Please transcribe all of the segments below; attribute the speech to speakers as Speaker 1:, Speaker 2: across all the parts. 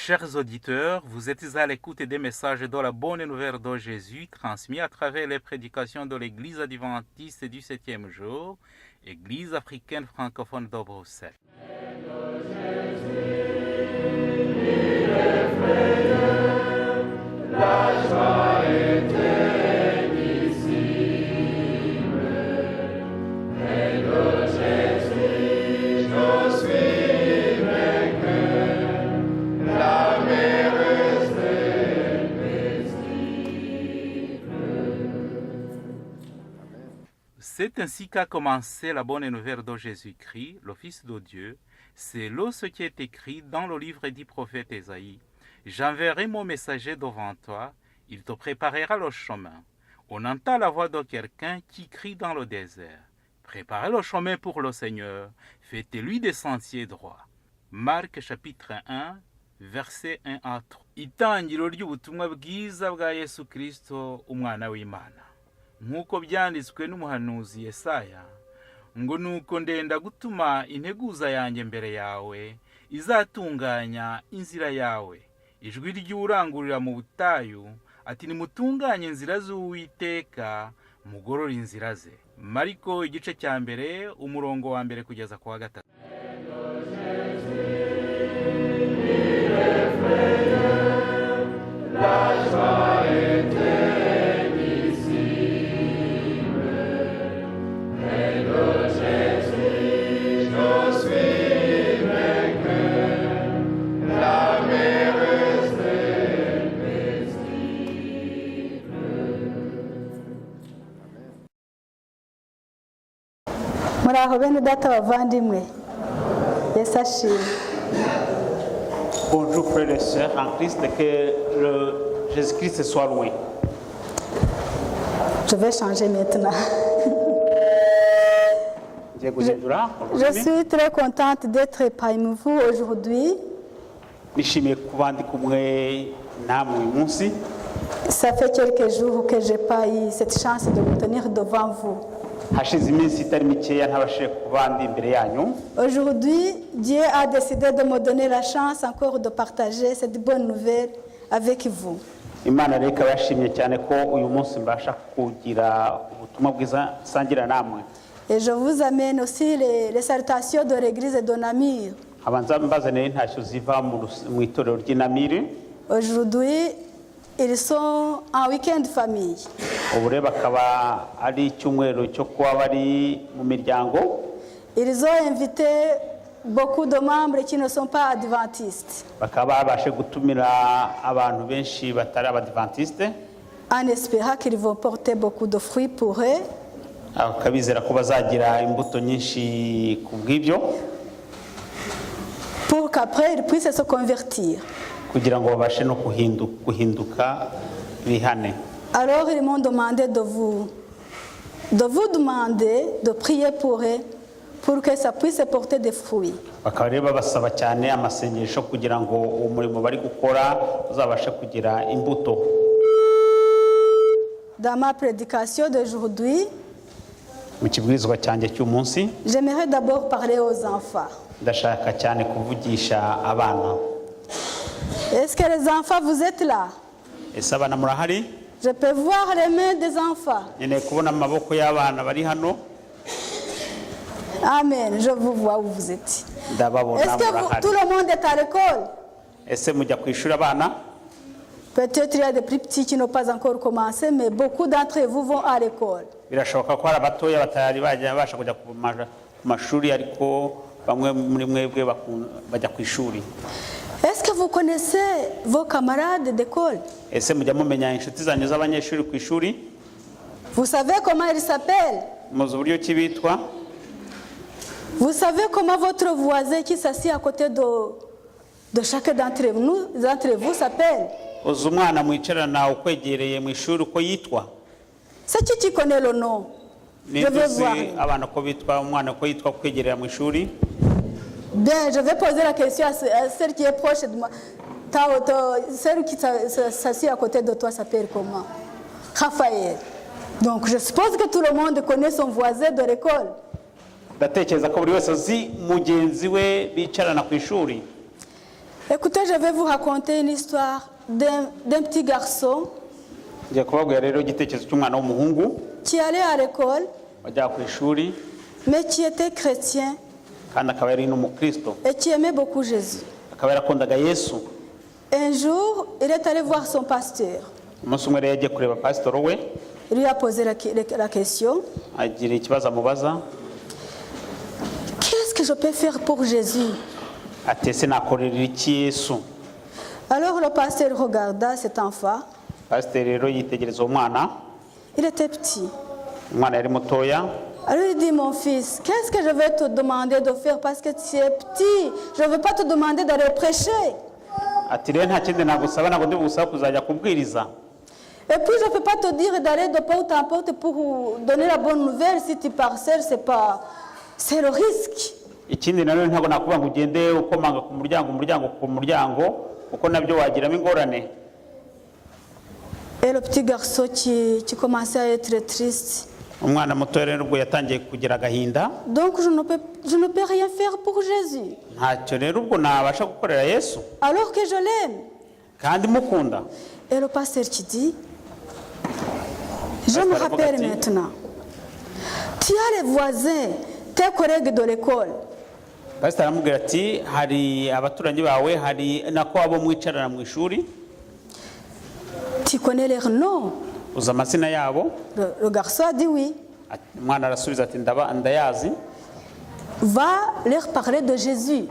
Speaker 1: Chers auditeurs, vous êtes à l'écoute des messages de la bonne nouvelle de Jésus transmis à travers les prédications de l'Église adventiste du 7e jour, Église africaine francophone de Bruxelles. C'est ainsi qu'a commencé la bonne nouvelle de Jésus-Christ, le Fils de Dieu. C'est là ce qui est écrit dans le livre du prophète Ésaïe. J'enverrai mon messager devant toi, il te préparera le chemin. On entend la voix de quelqu'un qui crie dans le désert. Préparez le chemin pour le Seigneur, faites-lui des sentiers droits. Marc chapitre 1, verset 1 à 3. Itangiro ry'ubutumwa bwiza bwa Yesu Kristo, umwana w'Imana. Nk'uko byanditswe n'umuhanuzi Yesaya, ngo nuko ndenda gutuma integuza yanjye mbere yawe, izatunganya inzira yawe. Ijwi ry'urangurira mu butayu, ati nimutunganye inzira z'Uwiteka, mugorore inzira ze. Mariko igice cya mbere, umurongo wa mbere kugeza ku wa 3.
Speaker 2: Muraho bene data bavandimwe. Yesu ashimwe.
Speaker 3: Bonjour frères et sœurs en Christ, que Jésus-Christ soit loué.
Speaker 2: Je vais changer maintenant. Je suis très contente d'être parmi vous aujourd'hui. Ça fait quelques jours que je n'ai pas eu cette chance de me tenir devant vous. Aujourd'hui, Dieu a décidé de me donner la chance encore de partager cette bonne nouvelle avec vous. Et je vous amène aussi les salutations de l'église de Namur. Aujourd'hui, ils sont en week-end famille. Ils ont invité beaucoup de membres qui ne sont pas adventistes. En espérant qu'ils vont porter beaucoup de fruits pour eux. Pour qu'après ils puissent se convertir. Alors ils m'ont demandé de vous demander de prier pour eux, pour que ça puisse porter des fruits. Dans ma prédication d'aujourd'hui, j'aimerais d'abord parler aux enfants. Est-ce que les enfants, vous êtes là? Je peux voir les mains des enfants. Amen, je vous vois où vous êtes. Est-ce que tout le monde est à l'école? Peut-être il y a des plus petits qui n'ont pas encore commencé, mais beaucoup d'entre vous vont à l'école. Est-ce que vous connaissez vos camarades d'école? Vous savez comment ils s'appellent? Vous savez comment votre voisin qui s'assied à côté de chacun d'entre vous s'appelle? C'est qui connaît le nom? Je vais voir. Bien, je vais poser la question à celle qui est proche de moi. Celle qui s'assied à côté de toi s'appelle comment? Raphaël. Donc je suppose que tout le monde connaît son voisin de l'école. Écoutez, je vais vous raconter une histoire d'un petit garçon
Speaker 3: ngiye kubabwira rero igitekerezo cy'umwana w'umuhungu
Speaker 2: qui allait à l'école,
Speaker 3: wajyaga ku ishuri
Speaker 2: mais qui était chrétien
Speaker 3: kandi akaba yari n'umukristo,
Speaker 2: et qui aimait beaucoup Jésus.
Speaker 3: akaba yarakundaga Yesu.
Speaker 2: Un jour, il est allé voir son pasteur.
Speaker 3: Umunsi umwe rero yagiye kureba pasitoro we,
Speaker 2: Il lui a posé la question,
Speaker 3: agira ikibazo amubaza
Speaker 2: qu'est-ce que je peux faire pour Jésus?
Speaker 3: ati ese nakorera iki Yesu?
Speaker 2: Alors le pasteur regarda cet enfant.
Speaker 3: Pasiteri rero yitegereza uwo mwana,
Speaker 2: Il était petit.
Speaker 3: umwana yari mutoya.
Speaker 2: Alors il dit, mon fils, qu'est-ce que je vais te demander de faire parce que tu es petit? Je ne vais pas te demander d'aller prêcher.
Speaker 3: Ati rero nta kindi nagusaba, ntabwo ndi bugusaba kuzajya kubwiriza.
Speaker 2: Et puis je ne peux pas te dire d'aller de porte en porte pour donner la bonne nouvelle. Si tu pars seul, c'est le risque.
Speaker 3: Ikindi nanone ntabwo nakuvuga ngo ugende ukomanga ku muryango kuko nabyo wagiramo ingorane.
Speaker 2: Et le petit garçon qui commençait à être triste.
Speaker 3: Umwana muto rero ubwo yatangiye kugira agahinda.
Speaker 2: Donc je ne peux rien faire pour Jésus.
Speaker 3: Ntacyo rero ubwo nabasha gukorera Yesu
Speaker 2: Alors que je l'aime.
Speaker 3: kandi mukunda.
Speaker 2: Et le pasteur qui dit, je me rappelle maintenant, tu as les voisins, tes collègues de l'école.
Speaker 3: Pastor aramubwira ati hari abaturanyi bawe, hari nako abo mwicarana mu ishuri,
Speaker 2: Tu connais leurs noms?
Speaker 3: uza amazina yabo.
Speaker 2: Le garçon a dit oui.
Speaker 3: Umwana arasubiza ati ndayazi.
Speaker 2: Va leur parler de Jésus.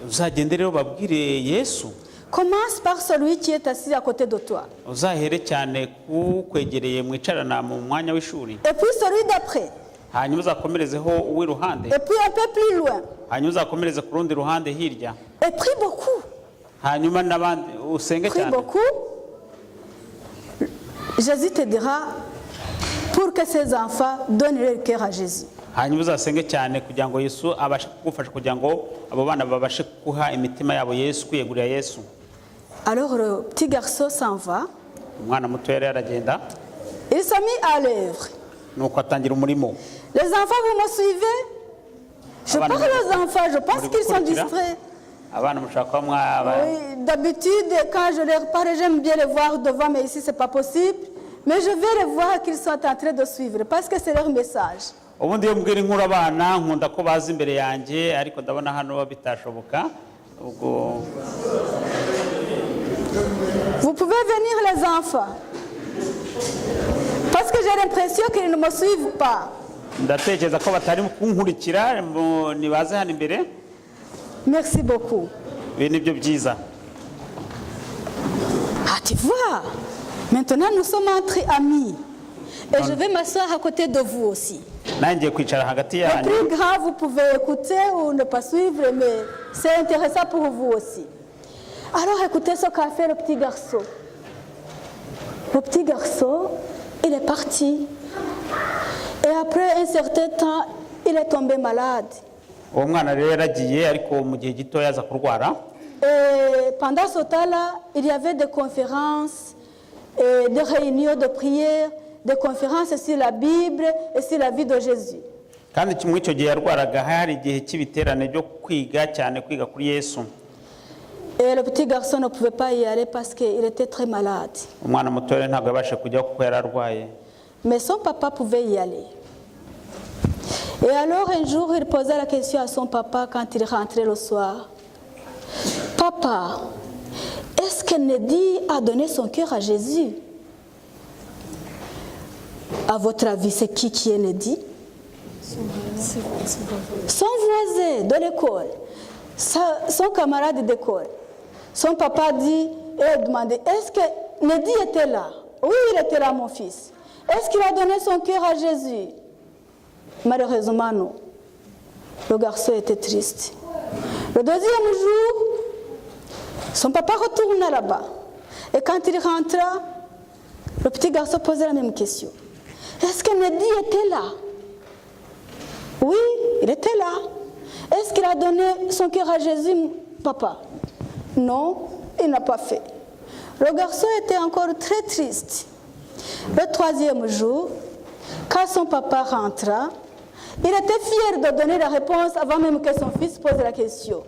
Speaker 3: Uzagende rero babwire Yesu.
Speaker 2: Commence par celui qui est assis à côté de toi.
Speaker 3: Uzahere cyane kukwegereye mwicarana mu mwanya w'ishuri.
Speaker 2: Et puis celui d'après.
Speaker 3: Hanyuma uzakomerezeho uw'iruhande.
Speaker 2: Et puis un peu plus loin.
Speaker 3: Hanyuma uzakomereze ku rundi ruhande hirya.
Speaker 2: Et prie beaucoup.
Speaker 3: Hanyuma n'abandi usenge
Speaker 2: Prie
Speaker 3: cyane.
Speaker 2: beaucoup. Jésus te dira pour que ces enfants donnent leur cœur à Jésus.
Speaker 3: Hanyuma uzasenge cyane kugira ngo Yesu abashe kugufasha kugira ngo abo bana babashe kuha imitima yabo Yesu, kwiyegurira Yesu.
Speaker 2: Alors le petit garçon s'en va.
Speaker 3: Umwana muto yari aragenda.
Speaker 2: Il s'est mis à l'œuvre.
Speaker 3: Nuko atangira umurimo.
Speaker 2: Les enfants, vous me suivez? Je parle aux enfants, je pense qu'ils sont distraits.
Speaker 3: Abana mushaka mwaba.
Speaker 2: Oui, d'habitude, quand je leur parle, j'aime bien les voir devant, mais ici, ce n'est pas possible. Mais je vais les voir qu'ils sont en train de suivre, parce que c'est leur message.
Speaker 3: Ubundi iyo mbwira inkuru abana nkunda ko baza imbere yanjye, ariko ndabona hano bitashoboka. Ubwo
Speaker 2: Vous pouvez venir les enfants. Parce que j'ai l'impression qu'ils ne me suivent pas.
Speaker 3: ndatekereza ko batari kunkurikira, nibaze hano imbere.
Speaker 2: Merci beaucoup.
Speaker 3: Ibi nibyo byiza.
Speaker 2: Ah, tu vois, maintenant nous sommes entre amis. Et je vais m'asseoir à côté de vous aussi.
Speaker 3: Nangiye kwicara hagati
Speaker 2: Le
Speaker 3: yanyu.
Speaker 2: plus grave, vous pouvez écouter ou ne pas suivre, mais c'est intéressant pour vous aussi. Alors écoutez ce qu'a fait le petit garçon. Le petit garçon, il est parti. Et après un certain temps, il est tombé malade.
Speaker 3: Uwo mwana rero yaragiye, ariko mu gihe gito yaza kurwara.
Speaker 2: Et pendant ce temps-là, il y avait des conférences, et des réunions de prière, des conférences sur la Bible et sur la vie de Jésus.
Speaker 3: Kandi muri icyo gihe yarwaraga hari igihe cy'ibiterane byo kwiga cyane, kwiga kuri Yesu.
Speaker 2: Et le petit garçon ne pouvait pas y aller parce qu'il était très malade.
Speaker 3: Umwana muto rero ntabwo yabasha kujya kuko yararwaye.
Speaker 2: Mais son papa pouvait y aller. Et alors un jour, il posait la question à son papa quand il rentrait le soir. Papa, est-ce que Nedi a donné son cœur à Jésus? À votre avis, c'est qui est Nedi? Son voisin de l'école, son camarade d'école. Son papa dit et a demandé, est-ce que Nedi était là? Oui, il était là, mon fils. Est-ce qu'il a donné son cœur à Jésus? Malheureusement, non. Le garçon était triste. Le deuxième jour, son papa retourna là-bas. Et quand il rentra, le petit garçon posait la même question. Est-ce que Nedi était là? Oui, il était là. Est-ce qu'il a donné son cœur à Jésus, papa? Non, il n'a pas fait. Le garçon était encore très triste. Le troisième jour, quand son papa rentra, il était fier de donner la réponse avant même que son fils pose la question.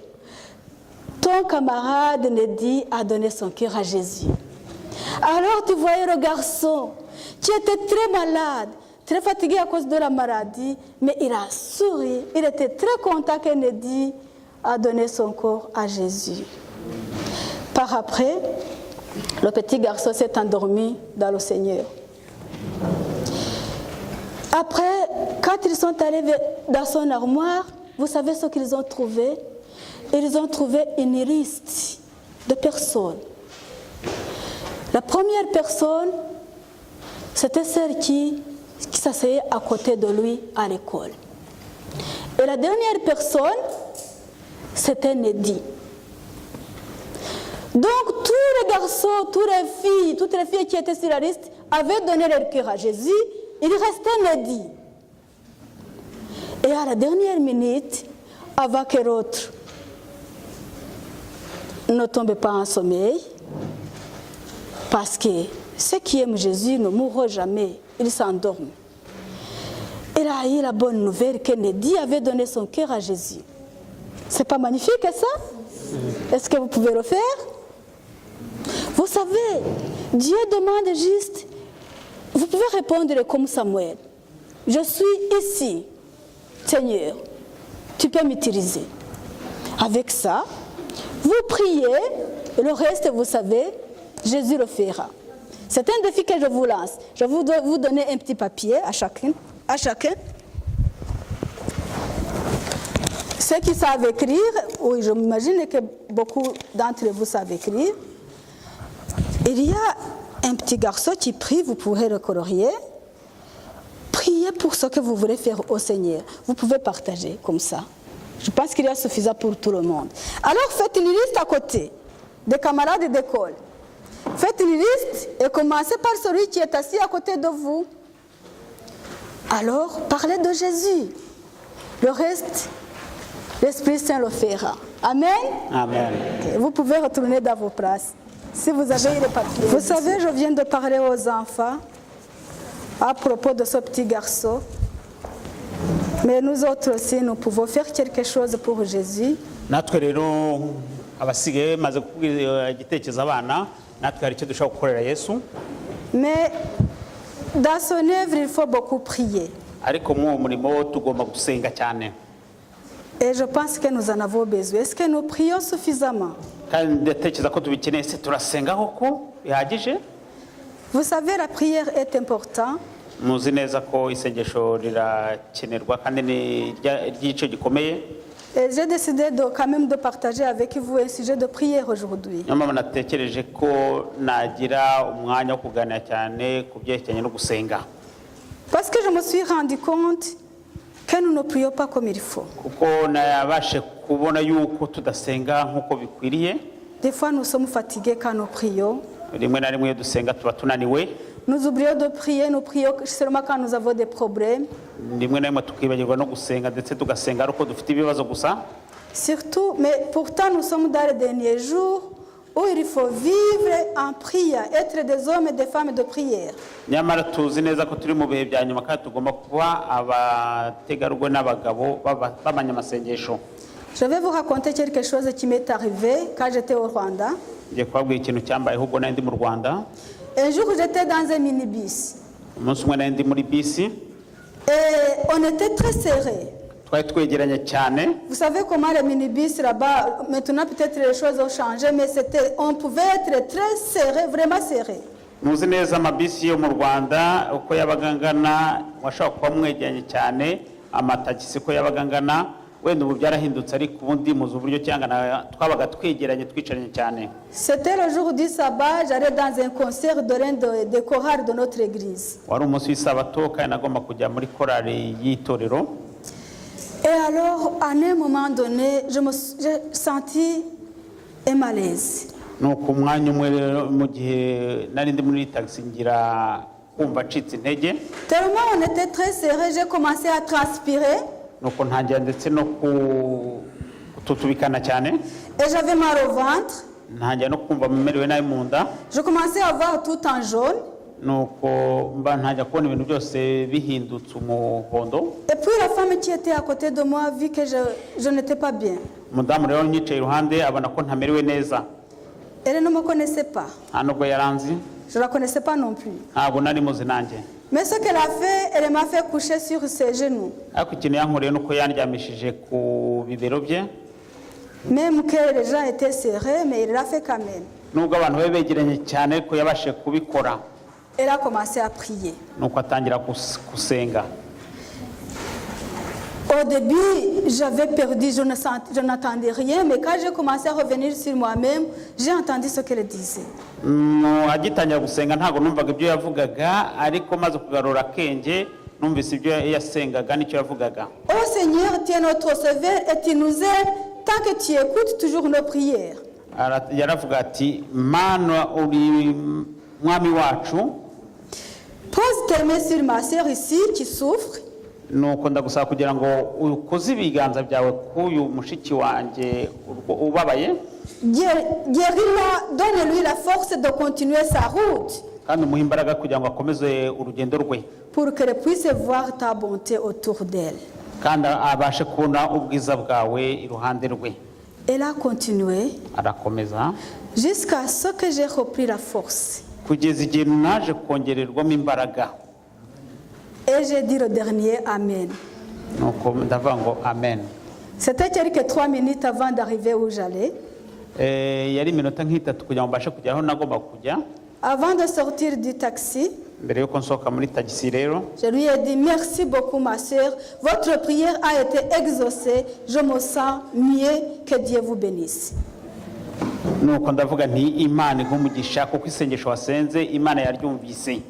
Speaker 2: ton camarade Nedi a donné son cœur à Jésus. Alors tu voyais le garçon qui était très malade, très fatigué à cause de la maladie, mais il a souri, il était très content que Nedi a donné son corps à Jésus. Par après, le petit garçon s'est endormi dans le Seigneur. Après, quand ils sont allés dans son armoire, vous savez ce qu'ils ont trouvé? Ils ont trouvé une liste de personnes. La première personne, c'était celle qui s'asseyait à côté de lui à l'école. Et la dernière personne, c'était Nedi. Donc tous les garçons, toutes les filles qui étaient sur la liste avaient donné leur cœur à Jésus. Il restait Nedi. Et à la dernière minute, avant que l'autre ne tombe pas en sommeil, parce que ceux qui aiment Jésus ne mourront jamais, ils s'endorment. Il a eu la bonne nouvelle que Nedi avait donné son cœur à Jésus. C'est pas magnifique ça? Est-ce que vous pouvez le faire? Vous savez, Dieu demande juste, vous pouvez répondre comme Samuel. Je suis ici, Seigneur, tu peux m'utiliser. Avec ça, vous priez, et le reste, vous savez, Jésus le fera. C'est un défi que je vous lance. Je vais vous donner un petit papier à chacun. Ceux qui savent écrire, oui, je m'imagine que beaucoup d'entre vous savent écrire. Il y a un petit garçon qui prie, vous pourrez le colorier. Priez pour ce que vous voulez faire au Seigneur. Vous pouvez partager comme ça. Je pense qu'il y a suffisant pour tout le monde. Alors faites une liste à côté des camarades d'école. Faites une liste et commencez par celui qui est assis à côté de vous. Alors parlez de Jésus. Le reste, l'Esprit Saint le fera. Amen.
Speaker 3: Amen.
Speaker 2: Okay. Vous pouvez retourner dans vos places. Si vous avez les papiers. Vous savez, je viens de parler aux enfants à propos de ce petit garçon. Mais nous autres aussi, nous pouvons faire quelque chose pour Jésus.
Speaker 3: natwe rero abasigaye maze kubwira igitekerezo abana natwe hari icyo dushobora gukorera Yesu.
Speaker 2: Mais dans son œuvre, il faut beaucoup prier.
Speaker 3: Ariko mu murimo tugomba gusenga cyane.
Speaker 2: Et je pense que nous en avons besoin. Est-ce que nous prions suffisamment?
Speaker 3: Kandi ndatekereza ko tubikeneye se turasenga koko bihagije.
Speaker 2: Vous savez, la prière est importante.
Speaker 3: Muzi neza ko isengesho rirakenerwa kandi ni ry'igice gikomeye.
Speaker 2: Et j'ai décidé quand même de partager avec vous un sujet de prière aujourd'hui.
Speaker 3: Nyuma natekereje ko nagira umwanya wo kuganira cyane ku byerekeranye no gusenga.
Speaker 2: Parce que je me suis rendu compte que nous ne prions pas comme il faut.
Speaker 3: Kuko nabashe kubona yuko tudasenga nkuko bikwiriye.
Speaker 2: Des fois nous sommes fatigués quand nous prions.
Speaker 3: Rimwe na rimwe dusenga tuba tunaniwe.
Speaker 2: Nous oublions de prier, nous prions seulement quand nous avons des problèmes.
Speaker 3: Rimwe na rimwe tukibagirwa no gusenga ndetse tugasenga ariko dufite ibibazo gusa.
Speaker 2: Surtout, mais pourtant nous sommes dans les derniers jours où il faut vivre en prière, être des hommes et des femmes de prière.
Speaker 3: Nyamara tuzi neza ko turi mu bihe bya nyuma kandi tugomba kuba abategarugori n'abagabo b'abanyamasengesho.
Speaker 2: Je vais vous raconter quelque chose qui m'est arrivé quand j'étais au Rwanda.
Speaker 3: Ngiye kubabwira ikintu cyambayeho ubwo nari ndi mu Rwanda.
Speaker 2: Un jour j'étais dans un minibus.
Speaker 3: Umunsi umwe nari ndi muri bisi.
Speaker 2: Et on était très serrés.
Speaker 3: Twari twegeranye cyane.
Speaker 2: Vous savez comment les minibus là-bas, maintenant peut-être les choses ont changé, mais on pouvait être très serré, vraiment serré.
Speaker 3: Muzi neza amabisi yo mu Rwanda uko yabagangana washaka kuba mwegeranye cyane amatagisi ko yabagangana wenda ubu byarahindutse ariko ubundi muzi uburyo cyangana twabaga twegeranye twicaranye cyane.
Speaker 2: C'était le jour du sabbat, j'allais dans un concert de l'un des chorales de notre église.
Speaker 3: Wari umunsi w'isabato kandi nagomba kujya muri korali y'itorero.
Speaker 2: Et alors, à un moment donné, j'ai senti un malaise.
Speaker 3: Nuko umwanya umwe mu gihe nari ndi muri taxi ngira kumva acitse intege.
Speaker 2: Tellement on était très serré, j'ai commencé à transpirer.
Speaker 3: Nuko ntangira ndetse no kututubikana cyane.
Speaker 2: Et j'avais mal au ventre.
Speaker 3: Ntangira no kumva merewe nabi mu nda.
Speaker 2: Je commençais à voir tout en jaune.
Speaker 3: Nuko mba ntajya kubona ibintu byose bihindutse umuhondo.
Speaker 2: Et puis la femme qui était à côté de moi a vu que je n'étais pas bien.
Speaker 3: umudamu rero nyicaye iruhande abona ko ntamerewe neza.
Speaker 2: Elle ne me connaissait pas.
Speaker 3: Nta nubwo yaranzi,
Speaker 2: Je ne la connaissais pas non plus.
Speaker 3: ntabwo nari muzi nanjye.
Speaker 2: Mais ce qu'elle a fait, elle m'a fait coucher sur ses genoux.
Speaker 3: Ariko ikintu yankoreye nuko yandyamishije ku bibero bye,
Speaker 2: Même que les gens étaient serrés, mais il l'a fait quand même.
Speaker 3: nubwo abantu babe begeranye cyane ariko yabashije kubikora.
Speaker 2: Elle a commencé à prier.
Speaker 3: Nuko atangira gusenga.
Speaker 2: Au début, j'avais perdu, je n'entendais rien, mais quand j'ai commencé à revenir sur moi-même, j'ai entendu ce qu'elle disait.
Speaker 3: Agitangira gusenga ntabwo numvaga ibyo yavugaga, ariko maze kugarura akenge numvise ibyo yasengaga n'icyo yavugaga.
Speaker 2: Oh Seigneur, tu es notre sauveur et tu nous aides tant que tu écoutes toujours nos prières.
Speaker 3: Yaravuga ati, Mana uri mwami wacu.
Speaker 2: Pose tes mains sur ma sœur ici qui souffre.
Speaker 3: Nuko ndagusaba kugira ngo ukoze ibiganza byawe k'uyu mushiki wanjye ubabaye.
Speaker 2: Guéris-la, donne-lui la force de continuer sa route.
Speaker 3: Kandi umuhe imbaraga kugira ngo akomeze urugendo rwe.
Speaker 2: Pour qu'elle puisse voir ta bonté autour d'elle.
Speaker 3: Kandi abashe kubona ubwiza bwawe iruhande rwe.
Speaker 2: Elle a continué
Speaker 3: Arakomeza
Speaker 2: jusqu'à ce que j'ai repris la force.
Speaker 3: kugeza igihe naje kongererwamo imbaraga.
Speaker 2: Et j'ai dit le dernier Amen.
Speaker 3: Nuko ndavuga ngo amen.
Speaker 2: C'était quelques 3 minutes avant d'arriver où j'allais.
Speaker 3: Yari iminota nk'itatu kugira ngo mbashe kujya aho nagomba kujya.
Speaker 2: Avant de sortir du taxi,
Speaker 3: Mbere yuko nsohoka muri tagisi rero,
Speaker 2: je lui ai dit merci beaucoup ma sœur, votre prière a été exaucée, je me sens mieux, que Dieu vous bénisse.
Speaker 3: nuko ndavuga nti Imana igumugisha kuko isengesho wasenze Imana yaryumvise.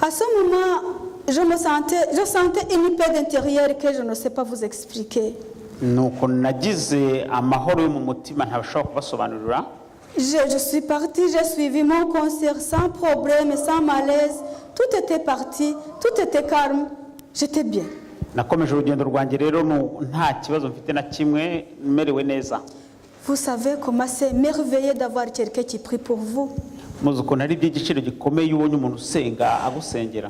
Speaker 2: À ce moment, je sentais une paix d'intérieur que je ne sais pas vous expliquer.
Speaker 3: Nuko nagize amahoro yo mu mutima ntabashobora kubasobanurira.
Speaker 2: Je suis partie, j'ai suivi mon concert sans problème, sans malaise. Tout était parti, tout était calme. J'étais bien.
Speaker 3: Nakomeje urugendo rwanjye rero nta kibazo mfite na kimwe, merewe neza.
Speaker 2: Vous savez comment c'est merveilleux d'avoir quelqu'un qui prie pour vous.
Speaker 3: Muzi ukuntu ari iby'igiciro gikomeye iyo ubonye umuntu usenga agusengera.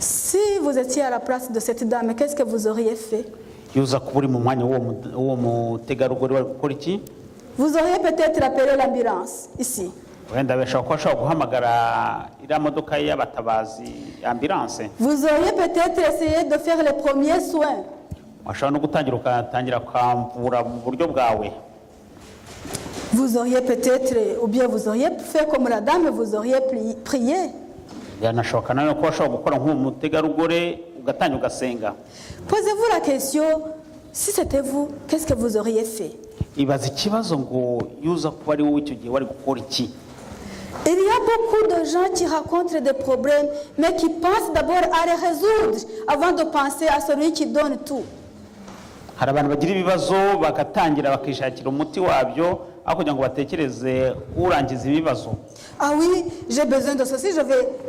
Speaker 2: Si vous étiez à la place de cette dame, qu'est-ce que vous auriez fait?
Speaker 3: Yuza kuba uri mu mwanya w'uwo mutegarugori wari gukora iki?
Speaker 2: Vous auriez peut-être appelé l'ambulance ici.
Speaker 3: Wenda bashobora guhamagara iriya modoka y'abatabazi ambulance.
Speaker 2: Vous auriez peut-être essayé de faire les premiers soins.
Speaker 3: Washobora no ukatangira kwamvura mu buryo bwawe.
Speaker 2: Vous auriez peut-être, ou bien vous auriez fait comme la dame, vous auriez prié.
Speaker 3: Yanashoboka nawe ko washobora gukora nk'umutegarugori ugatangira ugasenga.
Speaker 2: Posez-vous la question, si c'était vous, qu'est-ce que vous auriez fait?
Speaker 3: Ibaza ikibazo ngo yuza kuba ari wowe icyo gihe wari gukora iki?
Speaker 2: Il y a beaucoup de gens qui rencontrent des problèmes, mais qui pensent d'abord à les résoudre avant de penser à celui qui donne tout.
Speaker 3: Hari abantu bagira ibibazo bagatangira bakishakira umuti wabyo aho kugira ngo batekereze urangiza ibibazo.
Speaker 2: Ah oui, j'ai besoin de ceci, je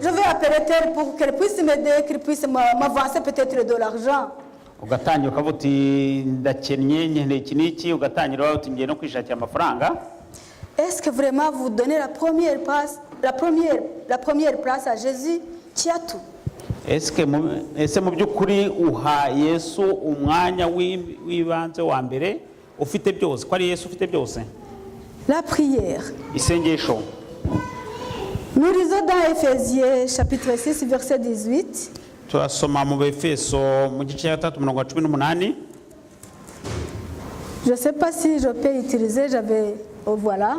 Speaker 2: vais appeler tel pour qu'elle puisse m'aider, qu'elle puisse m'avancer peut-être de l'argent.
Speaker 3: Ugatangira ukavuga uti ndakennye nkeneye iki n'iki, ugatangira uti ngiye no kwishakira amafaranga.
Speaker 2: Est-ce que vraiment vous donnez la première place à Jésus qui a tout?
Speaker 3: Ese mu by'ukuri uha Yesu umwanya w'ibanze wa mbere ufite byose, ko ari Yesu ufite byose?
Speaker 2: La prière.
Speaker 3: Isengesho.
Speaker 2: Nous lisons dans Éphésiens chapitre 6 verset 18.
Speaker 3: Turasoma mu Efeso mu gice cya 3:18.
Speaker 2: Je ne sais pas si je peux utiliser, voilà.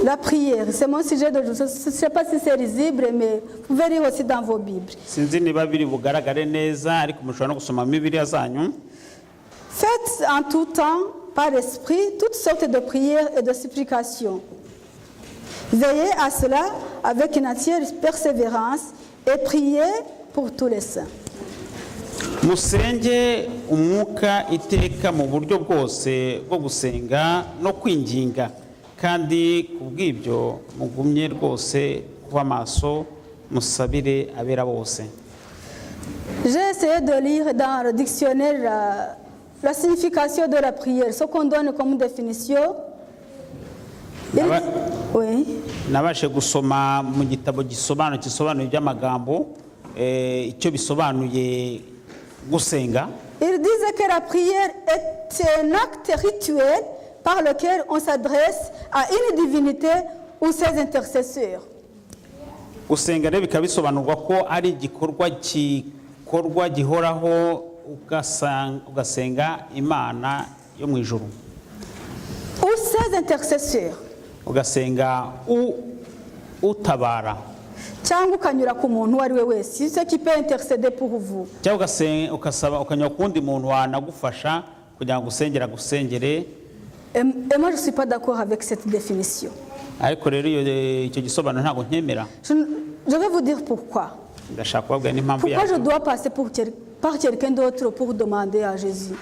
Speaker 2: La prière, c'est mon sujet de je ne sais pas si c'est lisible, mais vous verrez aussi dans vos Bibles.
Speaker 3: Sinzi niba biri bugaragare neza ariko mushobora no gusoma mu Bibiliya zanyu.
Speaker 2: Faites en tout temps, par l'esprit, toutes sortes de prières et de supplications. Veillez à cela avec une entière persévérance et priez pour tous les saints.
Speaker 3: Musenge umwuka iteka mu buryo bwose bwo gusenga no kwinginga, kandi kubw'ibyo mugumye rwose kuba maso musabire abera bose.
Speaker 2: J'ai essayé de lire dans le dictionnaire la signification de la prière, ce qu'on donne comme définition. Oui.
Speaker 3: Nabashe gusoma mu gitabo gisobanuye by'amagambo icyo bisobanuye gusenga
Speaker 2: Ils disent que la prière est un acte rituel par lequel on s'adresse à une divinité ou ses intercesseurs.
Speaker 3: gusenga rero bikaba bisobanurwa ko ari igikorwa gihoraho ugasenga imana yo mu ijuru
Speaker 2: Ou ses intercesseurs.
Speaker 3: ugasenga utabara
Speaker 2: Cyangwa ukanyura ku muntu uwo ari we wese, ce qui peut intercéder pour vous.
Speaker 3: cyangwa ukasaba ukanyura ku wundi muntu wanagufasha kugira ngo agusengere.
Speaker 2: Et moi, je ne suis pas d'accord avec cette définition.
Speaker 3: ariko rero icyo gisobanuro ntabwo nkemera.
Speaker 2: Je vais vous dire pourquoi.
Speaker 3: ndashaka kubabwira n'impamvu
Speaker 2: Pourquoi je
Speaker 3: yayo.
Speaker 2: dois passer par quelqu'un d'autre pour demander à Jésus?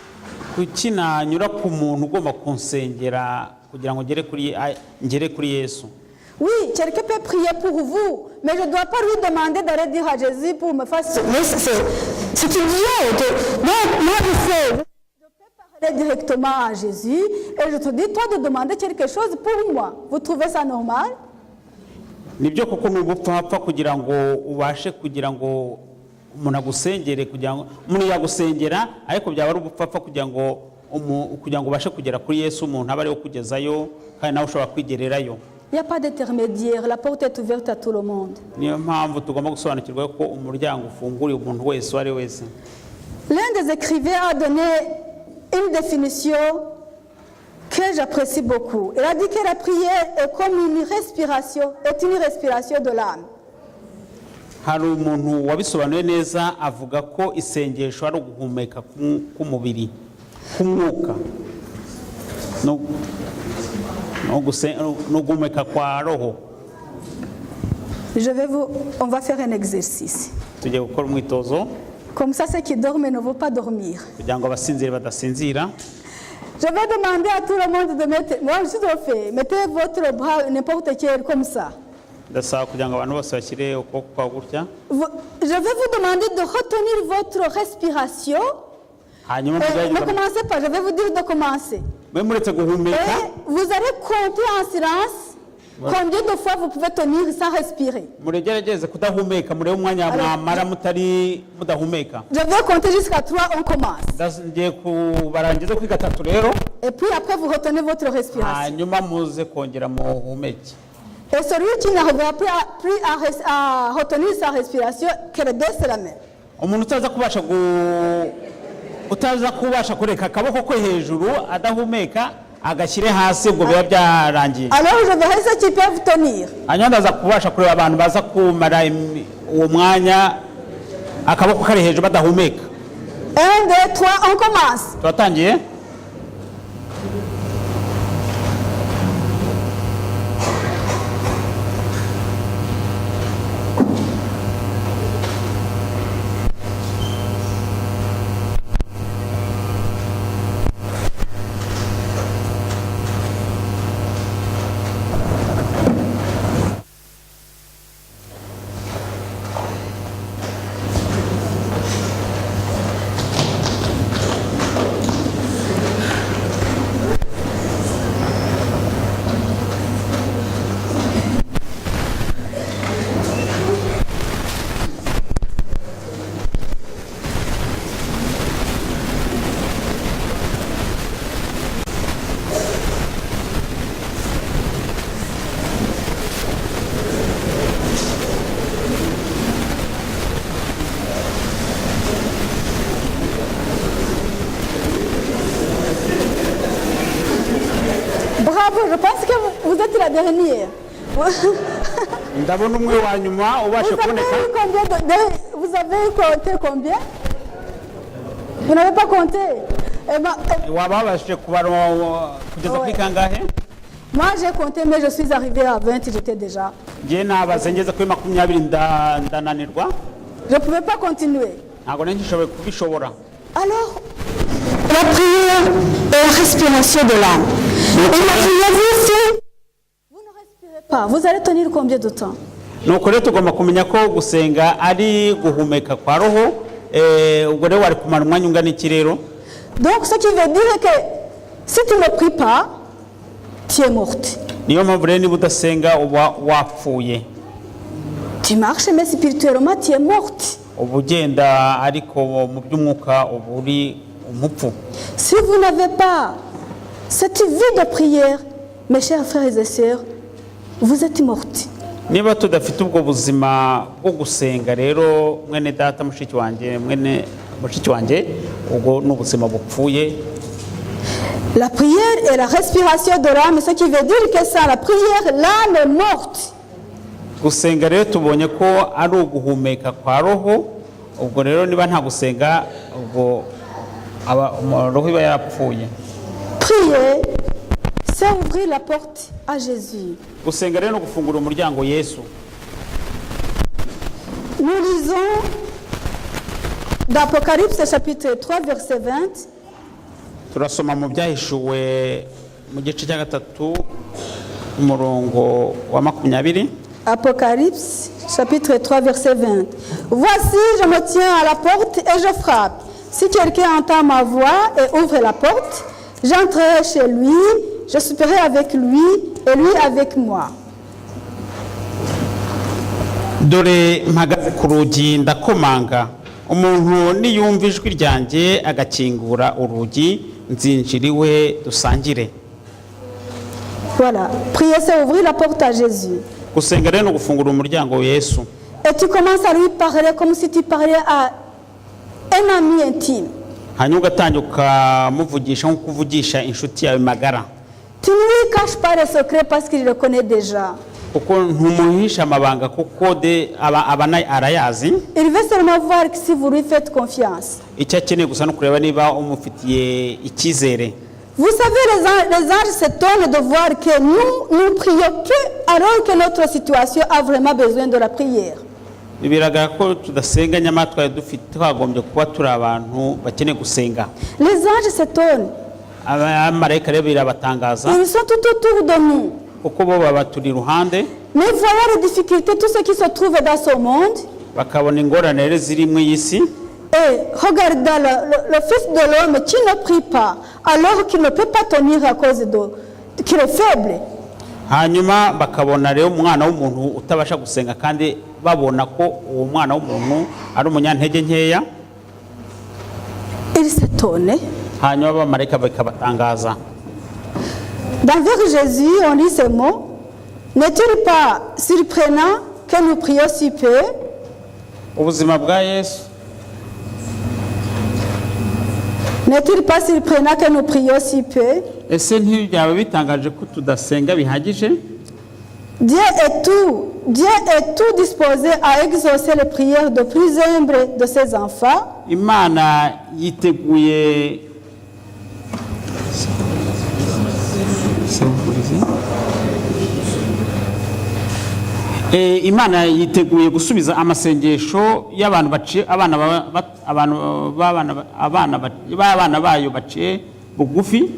Speaker 3: kuki nanyura ku muntu ugomba kunsengera kugira ngo ngere kuri Yesu?
Speaker 2: Oui, quelqu'un peut prier pour vous, mais je ne dois pas lui demander d'aller dire à Jésus pour me faire... Mais c'est idiot. Moi, je peux parler directement à Jésus et je te dis, toi, de demander quelque chose pour moi. Vous trouvez ça normal?
Speaker 3: nibyo kuko n'ubupfapfa kugira ngo ubashe kugira ngo umuntu agusengere kugira ngo umuntu yagusengera ariko byaba ari ubupfapfa kugira ngo ubashe kugera kuri Yesu umuntu aba ariwe kugezayo kandi nawe ushobora kwigererayo.
Speaker 2: Il n'y a pas d'intermédiaire, la porte est ouverte à tout le monde.
Speaker 3: niyo mpamvu tugomba gusobanukirwa ko umuryango ufunguriye umuntu wese uwo ari wese.
Speaker 2: L'un des écrivains a donné une définition que j'apprécie beaucoup. Il a dit que la prière est comme une respiration de l'âme.
Speaker 3: hari umuntu wabisobanuye neza avuga ko isengesho ari uguhumeka k'umubiri k'umwuka no guhumeka kwa roho.
Speaker 2: On va faire un exercice.
Speaker 3: tugiye gukora umwitozo
Speaker 2: Comme ça, ceux qui dorment ne vont pas dormir.
Speaker 3: kugira ngo abasinzire badasinzira.
Speaker 2: Je vais demander à tout le monde de mettre, moi je le fais, mettez votre bras n'importe quel comme ça.
Speaker 3: ndasaba kugira ngo abantu bose bashyire ukuboko kwa gutya.
Speaker 2: Je vais vous demander de retenir votre respiration.
Speaker 3: hanyuma
Speaker 2: Ne commencez pas, je vais vous dire de commencer.
Speaker 3: muretse guhumeka
Speaker 2: Et vous allez compter en silence combien de fois vous pouvez tenir sans respirer.
Speaker 3: muregerageze kudahumeka murebe umwanya mwamara mudahumeka.
Speaker 2: Je vais compter jusqu'à 3, on commence.
Speaker 3: ngiye kubarangiza kuri gatatu rero
Speaker 2: Et puis après vous retenez votre respiration.
Speaker 3: hanyuma muze kongera muhumeke.
Speaker 2: Et celui qui n'arrivera plus à retenir sa respiration, que le baisse la main.
Speaker 3: umuntu utaza kubasha kureka akaboko ko hejuru adahumeka agashyire hasi ubwo biba byarangiye.
Speaker 2: Alors je verrai ceux qui peuvent tenir.
Speaker 3: hanyuma ndaza kubasha kureba abantu baza kumara uwo mwanya akaboko kari hejuru badahumeka.
Speaker 2: 1, 2, 3, on commence.
Speaker 3: turatangiye.
Speaker 2: Bravo, je pense que vous êtes la dernière.
Speaker 3: ndabona umwe wa nyuma ubashe kuboneka.
Speaker 2: Vous avez compté combien? Vous n'avez pas compté?
Speaker 3: waba wabashije kugeza kuri kangahe?
Speaker 2: Moi j'ai compté mais je suis arrivé à 20, j'étais déjà.
Speaker 3: ngiye nabaze ngeze kuri 20 ndananirwa.
Speaker 2: Je ne pouvais pas continuer.
Speaker 3: ntabwo nari ngishoboye kubishobora.
Speaker 2: Alors, la prière est la respiration de l'âme. Et la prière, vous ne respirez pas. Vous allez tenir combien de temps?
Speaker 3: nuko rero tugomba kumenya ko gusenga ari guhumeka kwa roho. ubwo rero wari kumara umwanya ungana iki rero?
Speaker 2: Donc ce qui veut dire que si tu ne pries pas, tu es morte.
Speaker 3: niyo mpamvu rero niba udasenga uba wapfuye.
Speaker 2: Tu marches mais spirituellement tu es morte.
Speaker 3: uba ugenda ariko mu by'umwuka uba uri umupfu.
Speaker 2: Si vous n'avez pas cette vie de prière, mes chers frères et sœurs, vous êtes morts.
Speaker 3: Niba tudafite ubwo buzima bwo gusenga rero mwene data mushiki wanjye ubwo n'ubuzima bupfuye.
Speaker 2: La prière est la respiration de l'âme, ce qui veut dire que sans la prière, l'âme est morte.
Speaker 3: Gusenga rero tubonye ko ari uguhumeka kwa roho, ubwo rero niba nta gusenga ubwo roho iba yarapfuye.
Speaker 2: Prier, c'est ouvrir la porte à Jésus.
Speaker 3: Gusenga rero no gufungura umuryango Yesu.
Speaker 2: Nous lisons d'Apocalypse chapitre 3 verset 20.
Speaker 3: Turasoma mu byahishuwe mu gice cya 3 umurongo wa 20.
Speaker 2: Apocalypse chapitre 3 verset 20. Voici, je me tiens à la porte et je frappe. Si quelqu'un entend ma voix et ouvre la porte, j'entrerai chez lui, je souperai avec lui et lui avec moi.
Speaker 3: Dore mpagaze ku rugi ndakomanga, umuntu niyumva ijwi ryanjye agakingura urugi nzinjira iwe dusangire.
Speaker 2: Voilà, prier c'est ouvrir la porte à Jésus.
Speaker 3: Gusenga rero no gufungura umuryango Yesu.
Speaker 2: Et tu commences à lui parler comme si tu parlais à un ami intime.
Speaker 3: Hanyuma ugatangira muvugisha nko kuvugisha inshuti yawe magara.
Speaker 2: Tu ne lui caches pas les secrets parce qu'il le connaît déjà.
Speaker 3: Kuko ntumuhisha amabanga kuko abana arayazi.
Speaker 2: Il veut seulement voir que si vous lui faites confiance.
Speaker 3: Icyo akeneye gusa no kureba niba umufitiye icyizere.
Speaker 2: Vous savez, les anges s'étonnent de voir que nous prions que alors que notre situation a vraiment besoin de la prière.
Speaker 3: Biragaragara ko tudasenga nyamara twagombye kuba turi abantu bakeneye gusenga.
Speaker 2: Les anges s'étonnent.
Speaker 3: Abamarayika rero birabatangaza.
Speaker 2: Ils sont tout autour de nous.
Speaker 3: Kuko bo baba turi iruhande.
Speaker 2: Mais voyez les difficultés, tout ce qui se trouve dans ce monde.
Speaker 3: Bakabona ingorane rero ziri mu isi.
Speaker 2: Et regardez le Fils de l'homme qui ne prie pas, alors qu'il ne peut pas tenir à cause qu'il est faible.
Speaker 3: Hanyuma bakabona rero umwana w'umuntu utabasha gusenga kandi babona ko uwo mwana w'umuntu ari umunyantege nkeya.
Speaker 2: Il s'étonne.
Speaker 3: Hanyuma abamarayika bakabatangaza.
Speaker 2: Dans vers Jésus, on lit ces mots. N'est-il pas surprenant que nous prions si peu?
Speaker 3: Ubuzima bwa Yesu.
Speaker 2: N'est-il pas surprenant que nous prions si peu?
Speaker 3: Ese ntibyaba bitangaje ko tudasenga bihagije?
Speaker 2: Dieu est tout disposé à exaucer les prières de plus humbles de ses enfants.
Speaker 3: Imana yiteguye Imana yiteguye gusubiza amasengesho y'abantu baciye abana bayo baciye bugufi.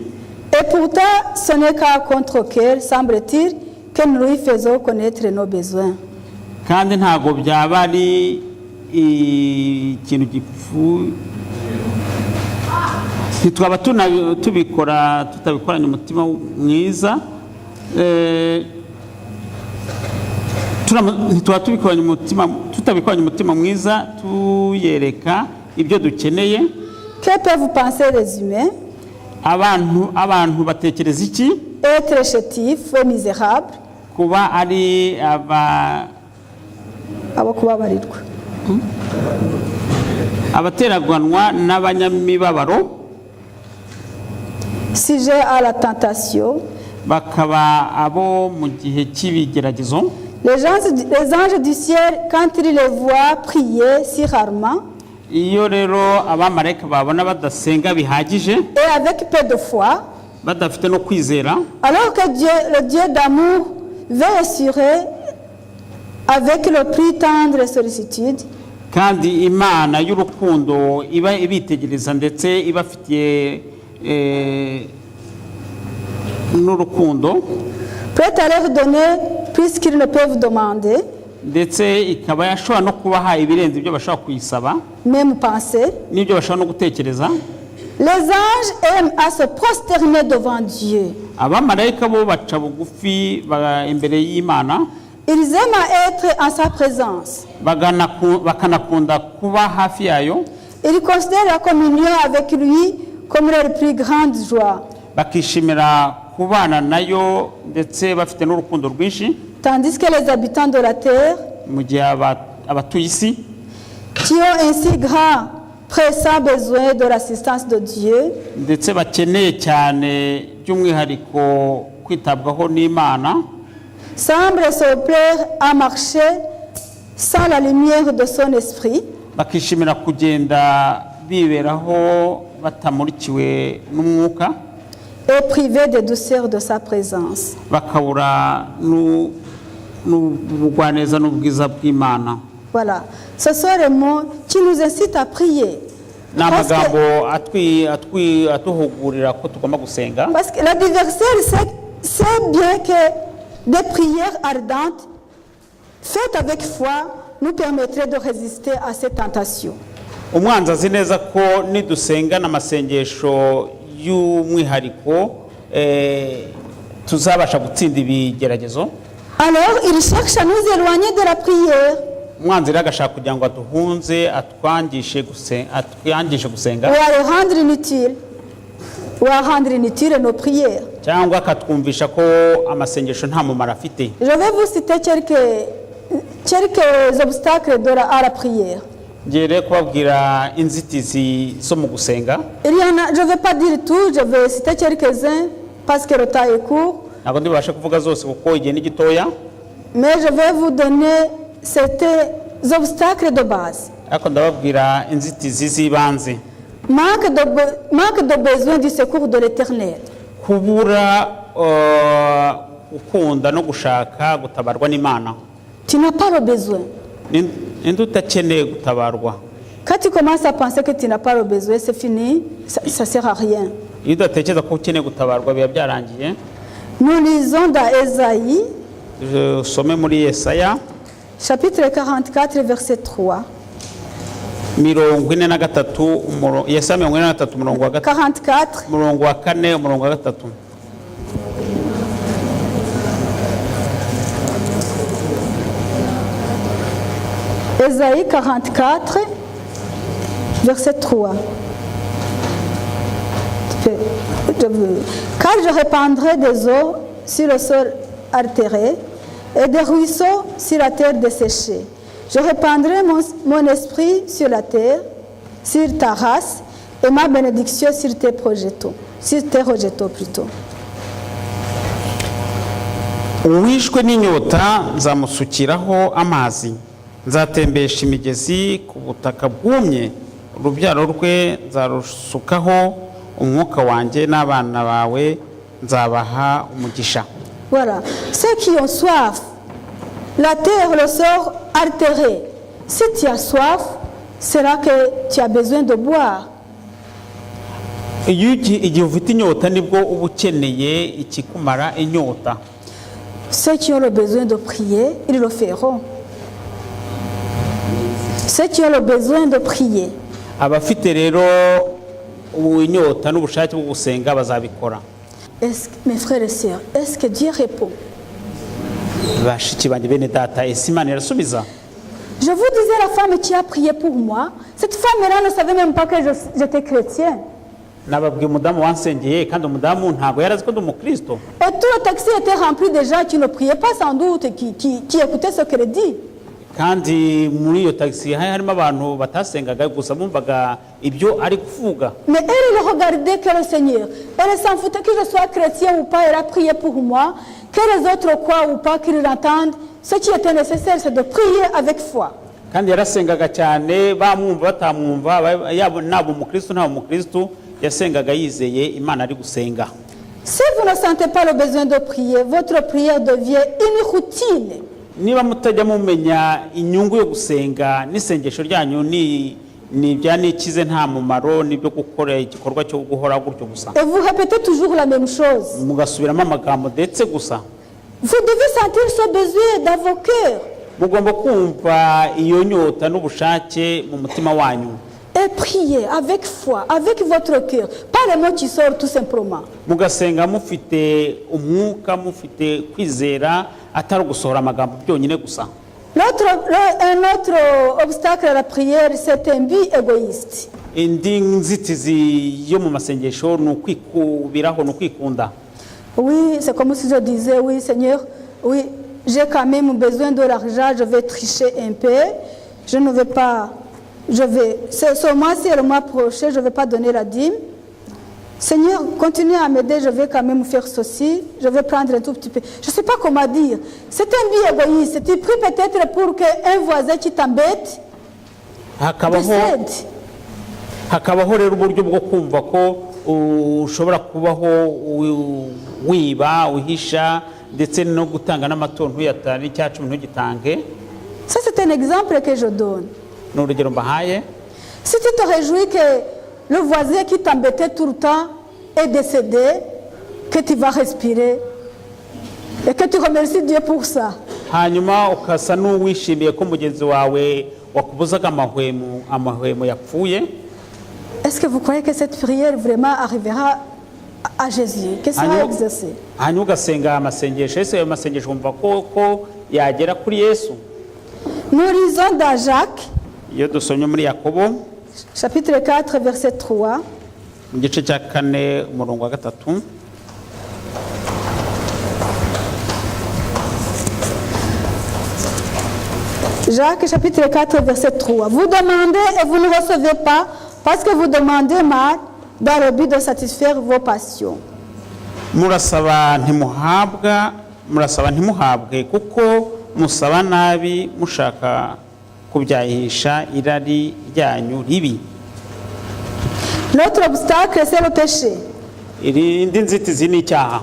Speaker 2: Et pourtant, ce n'est qu'à contre-cœur, semble-t-il, que nous lui faisons connaître nos besoins.
Speaker 3: Kandi ntago byaba ari ikintu gipfu ntitwaba tubikora tutabikoranye umutima mwiza. Ntitwaba tutabikoranye umutima mwiza tuyereka ibyo dukeneye.
Speaker 2: Que peuvent penser les humains?
Speaker 3: Abantu batekereza iki?
Speaker 2: Être chétif et misérable.
Speaker 3: Kuba ari
Speaker 2: kubabarirwa.
Speaker 3: Abateragwanwa n'abanyamibabaro.
Speaker 2: Sujet à la tentation.
Speaker 3: Bakaba abo mu gihe cy'ibigeragezo.
Speaker 2: Les anges du ciel, quand ils les voient prier si rarement,
Speaker 3: iyo rero abamarayika babona badasenga bihagije,
Speaker 2: et avec peu de foi,
Speaker 3: badafite no kwizera,
Speaker 2: alors que le Dieu d'amour veille sur eux avec le plus tendre sollicitude,
Speaker 3: kandi Imana y'urukundo iba ibitegereza ndetse ibafitiye n'urukundo,
Speaker 2: prête à leur donner plus qu'ils ne peuvent demander,
Speaker 3: ndetse ikaba yashobora no kubaha ibirenze ibyo bashaka kuyisaba,
Speaker 2: même penser.
Speaker 3: n'ibyo bashaka no gutekereza.
Speaker 2: Les anges aiment à se prosterner devant Dieu.
Speaker 3: Abamarayika bo baca bugufi imbere y'Imana.
Speaker 2: Ils aiment à être en sa présence.
Speaker 3: bakanakunda kuba hafi yayo,
Speaker 2: Ils considèrent la communion avec lui comme leur plus grande joie.
Speaker 3: bakishimira kubana nayo ndetse bafite n'urukundo rwinshi,
Speaker 2: Tandis que les habitants de la terre,
Speaker 3: mu gihe abatuye isi
Speaker 2: qui ont ainsi grand, pressant besoin de l'assistance de Dieu,
Speaker 3: ndetse bakeneye cyane by'umwihariko kwitabwaho n'Imana,
Speaker 2: semblent se plaire à marcher sans la lumière de son esprit,
Speaker 3: bakishimira kugenda biberaho batamurikiwe n'umwuka,
Speaker 2: et privés des douceurs de sa présence.
Speaker 3: bakabura n'ubugwaneza n'ubwiza bw'Imana.
Speaker 2: Voilà. Ce sont les mots qui nous incitent à prier.
Speaker 3: Ni amagambo atuhugurira ko tugomba gusenga,
Speaker 2: Parce que l'adversaire sait bien que des prières ardentes faites avec foi nous permettraient de résister à ces tentations.
Speaker 3: umwanzi azi neza ko nidusenga n'amasengesho y'umwihariko tuzabasha gutsinda ibigeragezo.
Speaker 2: Alors, il cherche à nous éloigner de la prière
Speaker 3: umwanzi rero agashaka kugira ngo aduhunze atwangishe gusenga,
Speaker 2: ou à le rendre inutile, ou à rendre inutiles nos prières.
Speaker 3: cyangwa akatwumvisha ko amasengesho nta mumaro afite.
Speaker 2: Je vais vous citer quelques obstacles à la prière.
Speaker 3: ngiye rero kubabwira inzitizi zo mu gusenga.
Speaker 2: Il y en a, je ne vais pas dire tout, je vais citer quelques-uns parce que le temps est court.
Speaker 3: ntabwo ndibashe kuvuga zose kuko igihe ni gitoya,
Speaker 2: Mais je vais vous donner certains obstacles de base.
Speaker 3: ariko ndababwira inzitizi z'ibanze.
Speaker 2: Manque de besoin du secours de l'Éternel.
Speaker 3: kubura gukunda no gushaka gutabarwa n'Imana.
Speaker 2: Tu n'as pas le besoin.
Speaker 3: ninde utakeneye gutabarwa?
Speaker 2: Quand tu commences à penser que tu n'as pas le besoin, c'est fini, ça ne sert à rien.
Speaker 3: iyo udatekereza ko ukeneye gutabarwa biba byarangiye.
Speaker 2: Nous lisons dans Ésaïe,
Speaker 3: Some muri Yesaya
Speaker 2: chapitre 44, verset 3.
Speaker 3: 43, Yesaya 43 umurongo wa
Speaker 2: 44,
Speaker 3: umurongo wa 4 umurongo wa 3.
Speaker 2: Ésaïe 44, verset 3. Car je répandrai des eaux sur le sol altéré et des ruisseaux sur la terre desséchée. Je répandrai mon esprit sur la terre, sur ta race, et ma bénédiction sur tes rejetons plutôt.
Speaker 3: Uwishwe n'inyota nzamusukiraho amazi, nzatembesha imigezi ku butaka bwumye, urubyaro rwe nzarusukaho umwuka wanjye n'abana bawe nzabaha umugisha.
Speaker 2: Voilà, ceux qui ont soif, la terre le sort altéré. Si tu as soif, c'est là que tu as besoin de boire.
Speaker 3: Igihe ufite inyota nibwo uba ukeneye ikikumara inyota.
Speaker 2: Ceux qui ont le besoin de prier, ils le feront. Ceux qui ont le besoin de prier.
Speaker 3: Abafite rero inyota n'ubushake bwo gusenga bazabikora.
Speaker 2: Mes frères et sœurs, est-ce que Dieu répond?
Speaker 3: Bashiki banjye bene data, ese Imana irasubiza?
Speaker 2: Je vous disais, la femme qui a prié pour moi, cette femme-là ne savait même pas que j'étais chrétienne.
Speaker 3: Nababwiye umudamu wansengeye kandi umudamu ntabwo yarazi ko ndi umukristo.
Speaker 2: Et tout le taxi était rempli de gens qui ne priaient pas sans doute, qui écoutaient ce qu'elle dit.
Speaker 3: Kandi muri iyo taxi harimo abantu batasengaga gusa bumvaga ibyo ari kuvuga.
Speaker 2: Mais elle ne regardait que le Seigneur. Elle s'en foutait que je sois chrétien ou pas, elle a prié pour moi. Que les autres croient ou pas, qu'ils l'entendent. Ce qui était nécessaire, c'est de prier avec foi.
Speaker 3: Kandi yarasengaga cyane bamwumva batamwumva yabo nabo umukristo nta umukristo yasengaga yizeye Imana ari gusenga.
Speaker 2: Si vous ne sentez pas le besoin de prier, votre prière devient une routine.
Speaker 3: Niba mutajya mumenya inyungu yo gusenga n'isengesho ryanyu ni byanikize nta mumaro nibyo gukora igikorwa cyo guhora gutyo gusa.
Speaker 2: Et vous répétez toujours la même chose.
Speaker 3: Mugasubiramo amagambo ndetse gusa.
Speaker 2: Vous devez sentir ce besoin dans vos cœurs.
Speaker 3: Mugomba kumva iyo nyota n'ubushake mu mutima wanyu.
Speaker 2: et priez avec foi, avec votre cœur, pas les mots qui sortent tout simplement.
Speaker 3: mugasenga mufite umwuka mufite kwizera atari gusohora amagambo byonyine gusa.
Speaker 2: Un autre obstacle à la prière, c'est un but égoïste.
Speaker 3: Indi nzitizi yo mu masengesho ni ukwikubiraho, ni ukwikunda.
Speaker 2: Oui, c'est comme si je disais, oui Seigneur, oui, j'ai quand même besoin de l'argent, je vais tricher un peu, je ne vais pas, ce mois, c'est le mois prochain, je ne vais pas donner la dîme. Seigneur, continue à m'aider, je vais quand même faire ceci, je vais prendre un tout petit peu. Je ne sais pas comment dire. C'est un but égoïste. Tu pries peut-être pour qu'un voisin qui t'embête décède.
Speaker 3: Hakabaho rero uburyo bwo kumva ko ushobora kubaho wiba uhisha ndetse no gutanga n'amatongo yatari cyacu ntugitange.
Speaker 2: Ça c'est un exemple que je donne.
Speaker 3: Ni urugero mbahaye.
Speaker 2: Si tu te réjouis que le voisin qui t'embêtait tout le temps est décédé, que tu vas respirer et que tu remercies Dieu pour ça.
Speaker 3: Hanyuma ukasa n'uwishimiye ko mugenzi wawe wakubuzaga amahwemo yapfuye.
Speaker 2: Est-ce que vous croyez que cette prière vraiment arrivera à Jésus, que sera exaucée?
Speaker 3: Hanyuma ugasenga amasengesho, ese ayo masengesho wumva ko yagera kuri Yesu?
Speaker 2: Nous lisons dans Jacques,
Speaker 3: iyo dusomye muri Yakobo
Speaker 2: chapitre 4 verset 3,
Speaker 3: mu gice cya 4 umurongo wa 3.
Speaker 2: Jacques chapitre 4 verset 3. Vous demandez et vous ne recevez pas parce que vous demandez mal dans le but de satisfaire vos passions.
Speaker 3: Murasaba ntimuhabwe kuko musaba nabi mushaka kubyahisha irari ryanyu ribi.
Speaker 2: L'autre obstacle c'est le péché.
Speaker 3: Indi nzitizi ni icyaha.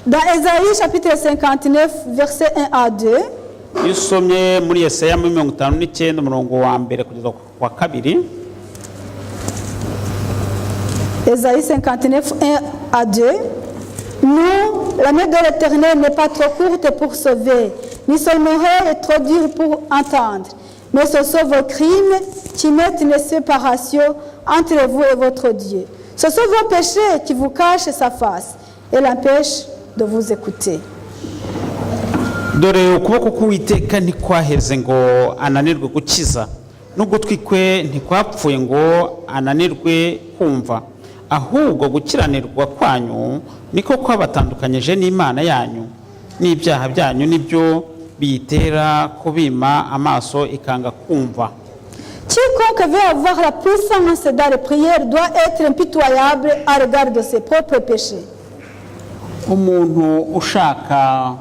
Speaker 2: Dans Ésaïe chapitre 59 verset 1 à 2.
Speaker 3: Iyo usomye muri Yesaya 59 umurongo wa mbere kugeza kwa 2.
Speaker 2: Ésaïe 59 1 à 2. Non, la main de l'Éternel n'est pas trop courte pour sauver, ni son oreille est trop dure pour entendre. Mais ce sont vos crimes qui mettent une séparation entre vous et votre Dieu. Ce sont vos péchés qui vous cachent sa face et l'empêchent de vous écouter.
Speaker 3: Dore ukuboko k'Uwiteka ntikwaheze ngo ananirwe gukiza, n'ugutwi kwe ntikwapfuye ngo ananirwe kumva, ahubwo gukiranirwa kwanyu niko kwabatandukanyije n'Imana yanyu, n'ibyaha byanyu nibyo biyitera kubima amaso ikanga kumva.
Speaker 2: Quiconque veut avoir la puissance dans les prières doit être impitoyable à l'égard de ses propres péchés.
Speaker 3: Umuntu ushaka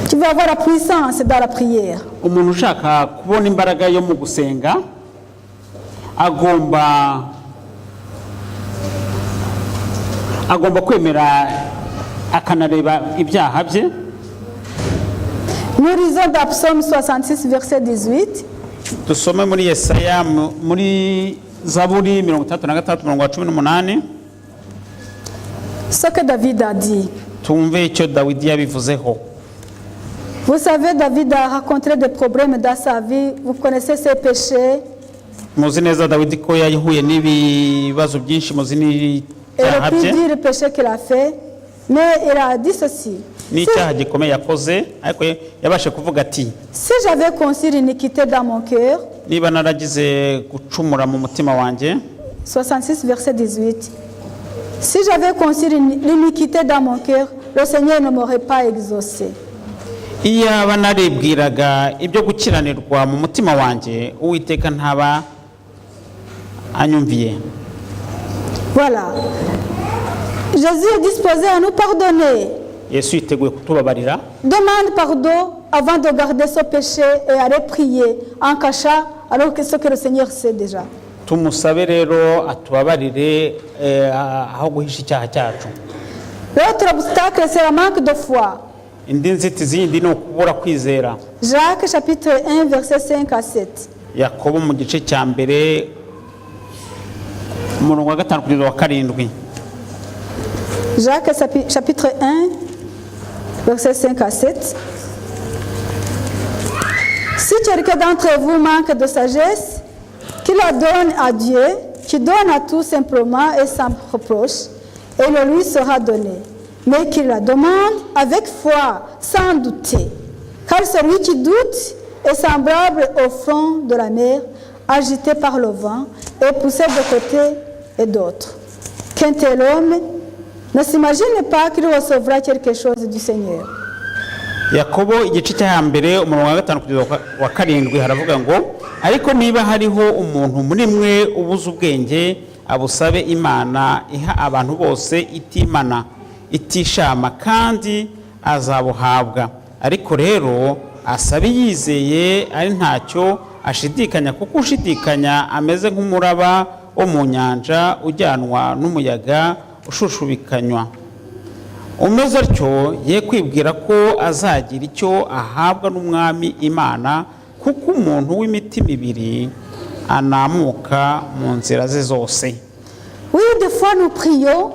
Speaker 2: Tu veux avoir la puissance dans la prière.
Speaker 3: Umuntu ushaka kubona imbaraga yo mu gusenga agomba kwemera akanareba ibyaha bye.
Speaker 2: Nous lisons dans Psaume 66 verset 18.
Speaker 3: Dusome muri Yesaya muri Zaburi 33 umurongo wa 18.
Speaker 2: Ce que David a dit.
Speaker 3: Tumve icyo Dawidi yabivuzeho.
Speaker 2: Vous savez, David a rencontré des problèmes dans sa vie. Vous connaissez ses péchés.
Speaker 3: Muzi neza Dawidi ko yahuye n'ibibazo byinshi, muzi n'icyaha bye.
Speaker 2: Il a pu dire le péché qu'il a fait, mais il a dit ceci.
Speaker 3: N'icyaha gikomeye yakoze, ariko yabashe kuvuga ati,
Speaker 2: si j'avais conçu l'iniquité dans mon cœur,
Speaker 3: niba naragize gucumura mu mutima wanjye.
Speaker 2: 66 verset 18. Si j'avais conçu l'iniquité dans mon cœur, le Seigneur ne m'aurait pas exaucé.
Speaker 3: Iyaba naribwiraga ibyo gukiranirwa mu mutima wanjye, Uwiteka ntaba anyumviye.
Speaker 2: Voilà. Jésus est disposé à nous pardonner.
Speaker 3: Yesu yiteguye kutubabarira.
Speaker 2: Demande pardon avant de garder ce péché et aller prier en cachant alors que ce que le Seigneur sait déjà.
Speaker 3: Tumusabe rero atubabarire aho guhisha icyaha cyacu.
Speaker 2: L'autre obstacle c'est le manque de foi.
Speaker 3: Indi nzitizi yindi ni ukubura kwizera.
Speaker 2: Jacques chapitre 1 verset 5 à 7.
Speaker 3: Yakobo mu gice cya mbere umurongo wa 5 kugeza wa 7.
Speaker 2: Jacques chapitre 1 verset 5 à 7. Si quelqu'un d'entre vous manque de sagesse, la donne à Dieu, qui donne à tout simplement et sans reproche, et le lui sera donné. Mais qu'il la demande avec foi, sans douter. Car celui qui doute est semblable au front de la mer, agité par le vent et poussé de côté et d'autre. Qu'un tel homme ne s'imagine pas qu'il recevra quelque chose du Seigneur.
Speaker 3: Yakobo igice cya mbere umurongo wa 5 kugeza wa 7 haravuga ngo ariko niba hariho umuntu muri mwe ubuze ubwenge abusabe Imana iha abantu bose itimana itishama kandi azabuhabwa ariko rero asabe yizeye ari ntacyo ashidikanya kuko ushidikanya ameze nk'umuraba wo mu nyanja ujyanwa n'umuyaga ushushubikanywa umeze atyo ye kwibwira ko azagira icyo ahabwa n'umwami Imana kuko umuntu w'imitima ibiri anamuka mu nzira ze zose.
Speaker 2: Oui, des fois nous prions,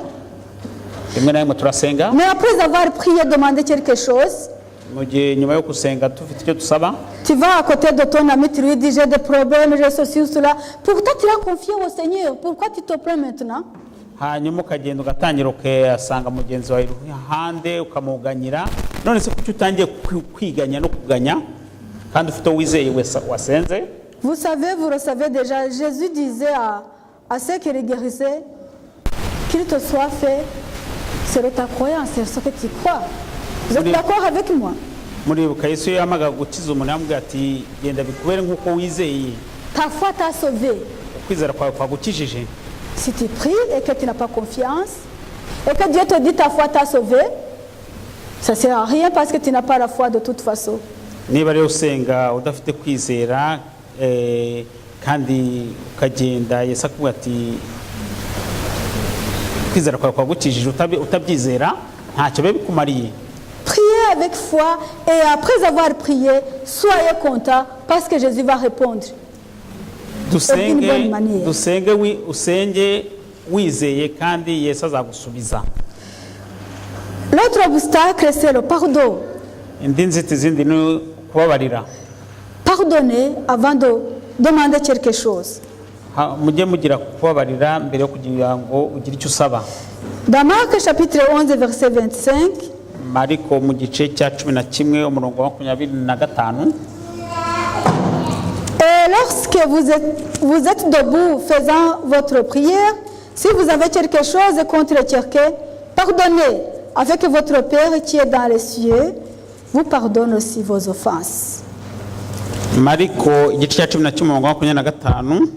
Speaker 3: rimwe na rimwe turasenga
Speaker 2: mais après avoir prié, demander quelque chose,
Speaker 3: mu gihe nyuma yo gusenga dufite icyo dusaba
Speaker 2: tu vas à côté de ton ami, tu lui dis j'ai des problèmes, j'ai ceci ou cela. Pourtant tu as confié au Seigneur, pourquoi tu te plains maintenant?
Speaker 3: hanyuma ukagenda ugatangira ukasanga mugenzi wawe hande ukamuganyira none se kuki utangiye kwiganya no kuganya kandi ufite wizeye wasenze.
Speaker 2: Vous savez, vous recevez déjà, Jésus disait à ceux qui le guérissaient, qu'il te soit fait selon ta croyance, c'est ce que tu crois. Vous êtes d'accord avec moi?
Speaker 3: Muribuka Yesu yamaga gukiza umuntu yamubwira ati genda bikubere nk'uko wizeye.
Speaker 2: Ta foi t'a sauvé.
Speaker 3: Kwizera kwawe kwagukijije.
Speaker 2: Si tu pries et que tu n'as pas confiance, et que Dieu te dit ta foi t'a sauvé, ça ne sert à rien parce que tu n'as pas la foi de toute façon.
Speaker 3: Niba rero usenga udafite kwizera kandi ukagenda Yesu akubwira ati kwizera kwawe kwagukijije utabyizera ntacyo bibe bikumariye.
Speaker 2: Priez avec foi et après avoir prié, soyez content parce que Jésus va répondre.
Speaker 3: Usenge wizeye kandi Yesu azagusubiza.
Speaker 2: L'autre obstacle c'est le pardon.
Speaker 3: Indi nzitizi ni kubabarira.
Speaker 2: Pardonnez avant de demander quelque chose.
Speaker 3: Mujye mugira kubabarira mbere yo kugira ngo ugire icyo usaba.
Speaker 2: Dans Marc chapitre 11 verset 25,
Speaker 3: Mariko mu gice cya 11 umurongo wa 25.
Speaker 2: Et lorsque vous êtes debout faisant votre prière, si vous avez quelque chose contre quelqu'un, pardonnez, avec votre Père qui est dans les cieux, vous pardonne aussi vos offenses.
Speaker 3: Mariko igice cya 11 umurongo wa 25.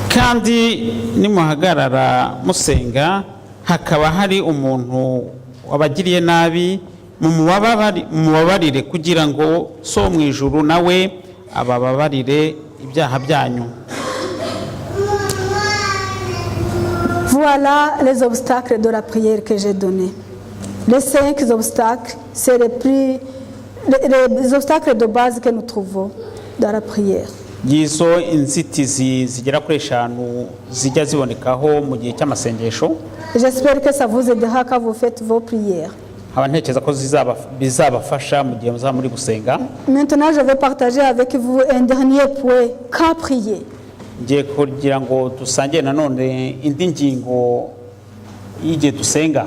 Speaker 3: Kandi nimuhagarara musenga hakaba hari umuntu wabagiriye nabi mumubabarire kugira ngo so mu ijuru nawe abababarire ibyaha byanyu.
Speaker 2: Voilà les obstacles de la prière que j'ai donnés. Les 5 obstacles, c'est les obstacles de base que nous trouvons dans la prière.
Speaker 3: Yizo inzitizi zigera kuri 5 zijya zibonekaho mu gihe cy'amasengesho.
Speaker 2: J'espère que ça vous aidera quand vous faites vos prières.
Speaker 3: Abantekereza ko bizabafasha mu gihe muzaba muri gusenga.
Speaker 2: Maintenant, je vais partager avec vous un dernier point, quand prier.
Speaker 3: Ngiye kugira ngo dusangiye nanone indi ngingo y'igihe dusenga.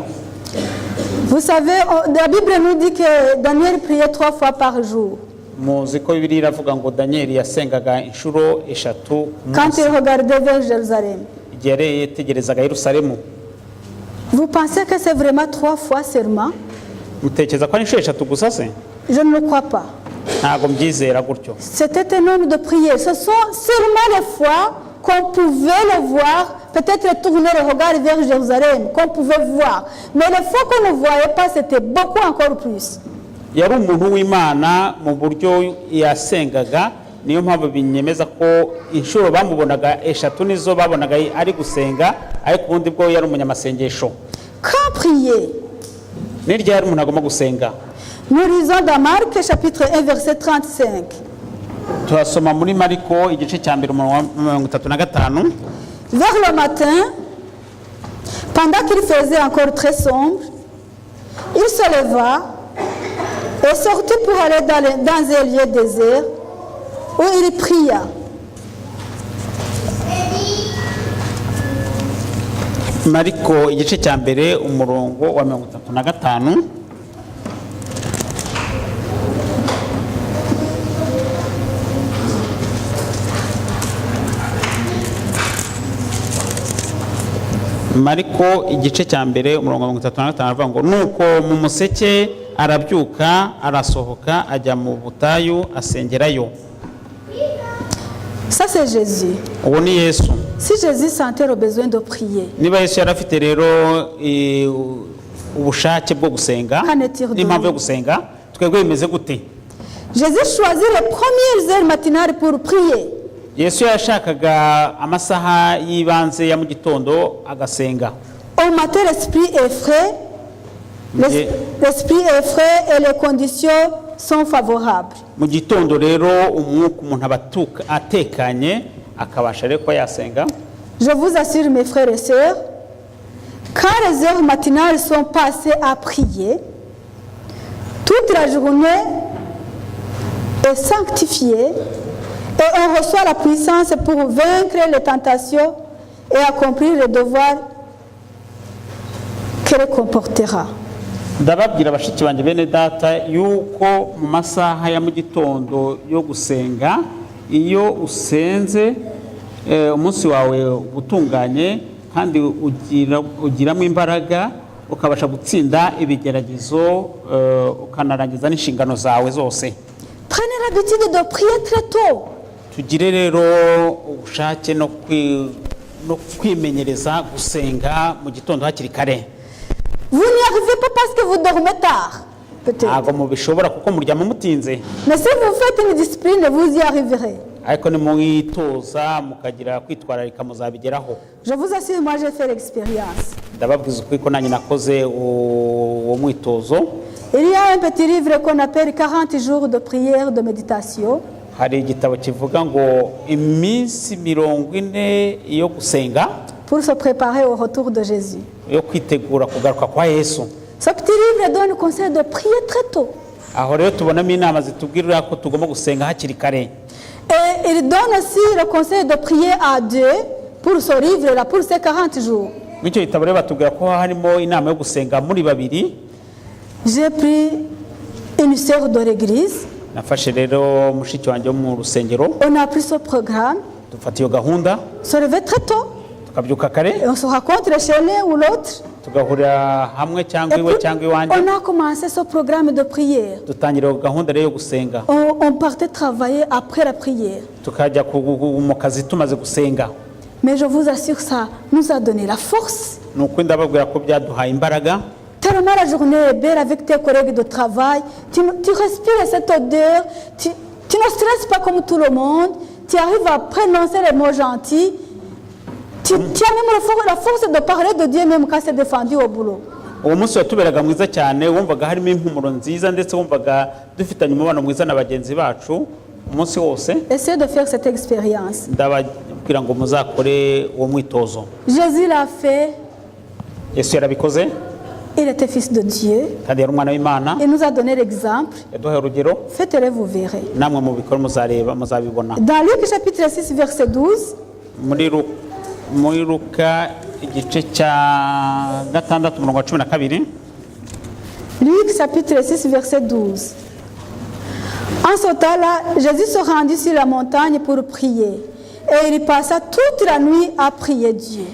Speaker 2: Vous savez, la Bible nous dit que Daniel priait 3 fois par jour.
Speaker 3: Muzi ko Bibiliya iravuga ngo Daniel yasengaga inshuro 3
Speaker 2: quand il regardait vers Jérusalem.
Speaker 3: Igihe yetegerezaga Yerusalemu.
Speaker 2: Vous pensez que c'est vraiment 3 fois seulement?
Speaker 3: Mutekereza ko ari inshuro 3 gusa se?
Speaker 2: Je ne le crois pas.
Speaker 3: Ntago mbyizera gutyo.
Speaker 2: C'était un nombre de prières. Ce sont seulement les fois qu'on pouvait le voir, peut-être tourner le regard vers Jérusalem, qu'on pouvait voir. Mais les fois qu'on ne voyait pas, c'était beaucoup encore plus.
Speaker 3: Yari umuntu w'Imana mu buryo yasengaga, niyo mpamvu binyemeza ko inshuro bamubonaga 3 nizo babonaga ari gusenga, ariko ubundi bwo yari umunyamasengesho.
Speaker 2: Quand prier?
Speaker 3: Ni ryari umuntu agomba gusenga?
Speaker 2: Nous lisons dans Marc chapitre 1 verset 35.
Speaker 3: Turasoma muri Mariko igice cya 35.
Speaker 2: Vers le matin, pendant qu'il faisait encore très sombre, il se leva et sortit pour aller dans un lieu désert où il pria.
Speaker 3: Mariko igice cya mbere umurongo wa 35. Mariko igice cya mbere umurongo wa 35 aravuga ngo nuko mu museke arabyuka arasohoka ajya mu butayu asengerayo.
Speaker 2: Ça c'est Jésus.
Speaker 3: Uwo ni Yesu.
Speaker 2: Si Jésus sentait le besoin de prier,
Speaker 3: Niba Yesu yari afite rero ubushake bwo gusenga n'impamvu yo gusenga, twebwe bimeze gute?
Speaker 2: Jésus choisit les premières heures matinales pour prier.
Speaker 3: Yesu yashakaga amasaha y'ibanze ya mu gitondo agasenga.
Speaker 2: Au matin, l'esprit est frais, l'esprit est frais et les conditions sont favorables.
Speaker 3: Mu gitondo rero umwuka umuntu abatuka atekanye akabasha rero ko yasenga.
Speaker 2: Je vous assure mes frères et sœurs, quand les heures matinales sont passées à prier, toute la journée est sanctifiée et on reçoit la puissance pour vaincre les tentations et accomplir le devoir qu'elle comportera.
Speaker 3: Ndababwira bashiki banje bene data yuko mu masaha ya mu gitondo yo gusenga, iyo usenze umunsi wawe utunganye kandi ugiramo imbaraga ukabasha gutsinda ibigeragezo ukanarangiza n'inshingano zawe zose.
Speaker 2: Prenez l'habitude de prier très tôt.
Speaker 3: Tugire rero ubushake no kwimenyereza gusenga mu gitondo hakiri kare.
Speaker 2: Vous n'y arrivez pas parce que vous dormez tard, peut-être.
Speaker 3: Ntabwo mubishobora kuko muryama mutinze.
Speaker 2: Mais si vous faites une discipline, vous y arriverez.
Speaker 3: Ariko ni mwitoza mukagira kwitwararika muzabigeraho.
Speaker 2: Je vous assure, moi j'ai fait l'expérience.
Speaker 3: Ndababwiza ukuri ko nanjye nakoze uwo mwitozo.
Speaker 2: Il y a un petit livre qu'on appelle 40 jours de prière, de méditation.
Speaker 3: Hari igitabo kivuga ngo iminsi 40 yo gusenga
Speaker 2: pour se préparer au retour de Jésus.
Speaker 3: Yo kwitegura kugaruka kwa Yesu.
Speaker 2: Ce petit livre donne le conseil de prier très tôt.
Speaker 3: Aho rero tubonamo inama zitubwirira ko tugomba gusenga hakiri kare.
Speaker 2: Et il donne aussi le conseil de prier à Dieu pour ce livre là, pour ces 40 jours.
Speaker 3: Icyo gitabo rero batubwira ko harimo inama yo gusenga muri babiri.
Speaker 2: J'ai pris une sœur de l'église.
Speaker 3: Nafashe rero mushiki wanje mu rusengero.
Speaker 2: On a pris ce programme.
Speaker 3: Dufata iyo gahunda.
Speaker 2: Se lever très tôt.
Speaker 3: Tukabyuka kare.
Speaker 2: Et on se rencontre chez l'un ou l'autre.
Speaker 3: Tugahurira hamwe cyangwa iwe cyangwa iwanje.
Speaker 2: On a commencé ce programme de prière.
Speaker 3: Dutangira gahunda rero yo gusenga.
Speaker 2: On partait travailler après la prière.
Speaker 3: Tukajya mu kazi tumaze gusenga.
Speaker 2: Mais je vous assure, ça nous a donné la force.
Speaker 3: Nuko ndababwira ko byaduhaye imbaraga.
Speaker 2: Tellement la journée est belle avec tes collègues de travail, tu respires cette odeur, tu ne stresses pas comme tout le monde, tu arrives à prononcer les mots gentils, tu as même la force de parler de Dieu même quand c'est défendu au boulot.
Speaker 3: Uwo munsi watuberaga mwiza cyane, wumvaga harimo impumuro nziza ndetse wumvaga dufitanye umubano mwiza na bagenzi bacu umunsi wose.
Speaker 2: Essayez de faire cette expérience.
Speaker 3: Ndababwira ngo muzakore uwo mwitozo.
Speaker 2: Jésus l'a fait.
Speaker 3: Yesu yarabikoze.
Speaker 2: Il était fils de Dieu.
Speaker 3: Il
Speaker 2: nous a donné l'exemple. Faites-le, vous verrez. Dans Luc chapitre 6 verset 12. Luc chapitre 6 verset 12. En ce temps-là, Jésus se rendit sur la montagne pour prier. Et il passa toute la nuit à prier Dieu.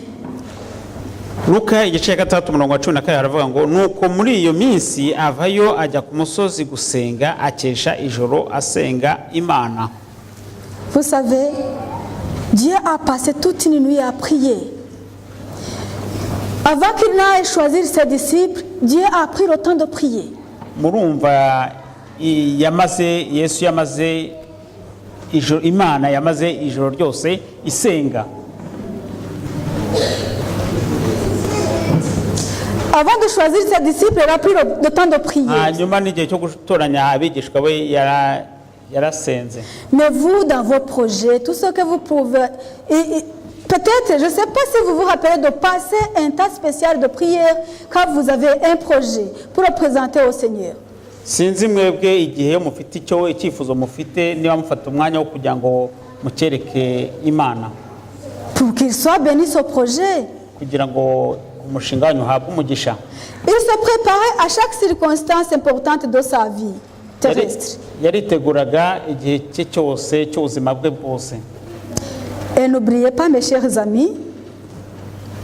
Speaker 3: Luka igice cya 6:12 haravuga ngo nuko muri iyo minsi avayo ajya ku musozi gusenga akesha ijoro asenga Imana.
Speaker 2: Vous savez, Dieu a passé toute une nuit à prier. Avant qu'il n'aille choisir ses disciples, Dieu a pris le temps de prier.
Speaker 3: Murumva Yesu yamaze ijoro, Imana yamaze ijoro ryose isenga.
Speaker 2: Avant de choisir ses disciples, il a pris le temps de prier. Mais vous, dans vos projets, tout ce que vous pouvez... Peut-être, je ne sais pas si vous vous rappelez de passer un temps spécial de prière quand vous avez un projet pour le présenter au Seigneur.
Speaker 3: sinzi mwebwe igihe mufite icyifuzo mufite niba mufata umwanya wo kugira ngo mukereke Imana
Speaker 2: pour qu'il soit béni ce projet.
Speaker 3: kugira ngo umushinga wanyu uhabwe umugisha.
Speaker 2: Il se préparait à chaque circonstance importante de sa vie terrestre.
Speaker 3: Yariteguraga igihe cye cyose cy'ubuzima bwe bwose.
Speaker 2: Et n'oubliez pas, mes chers amis,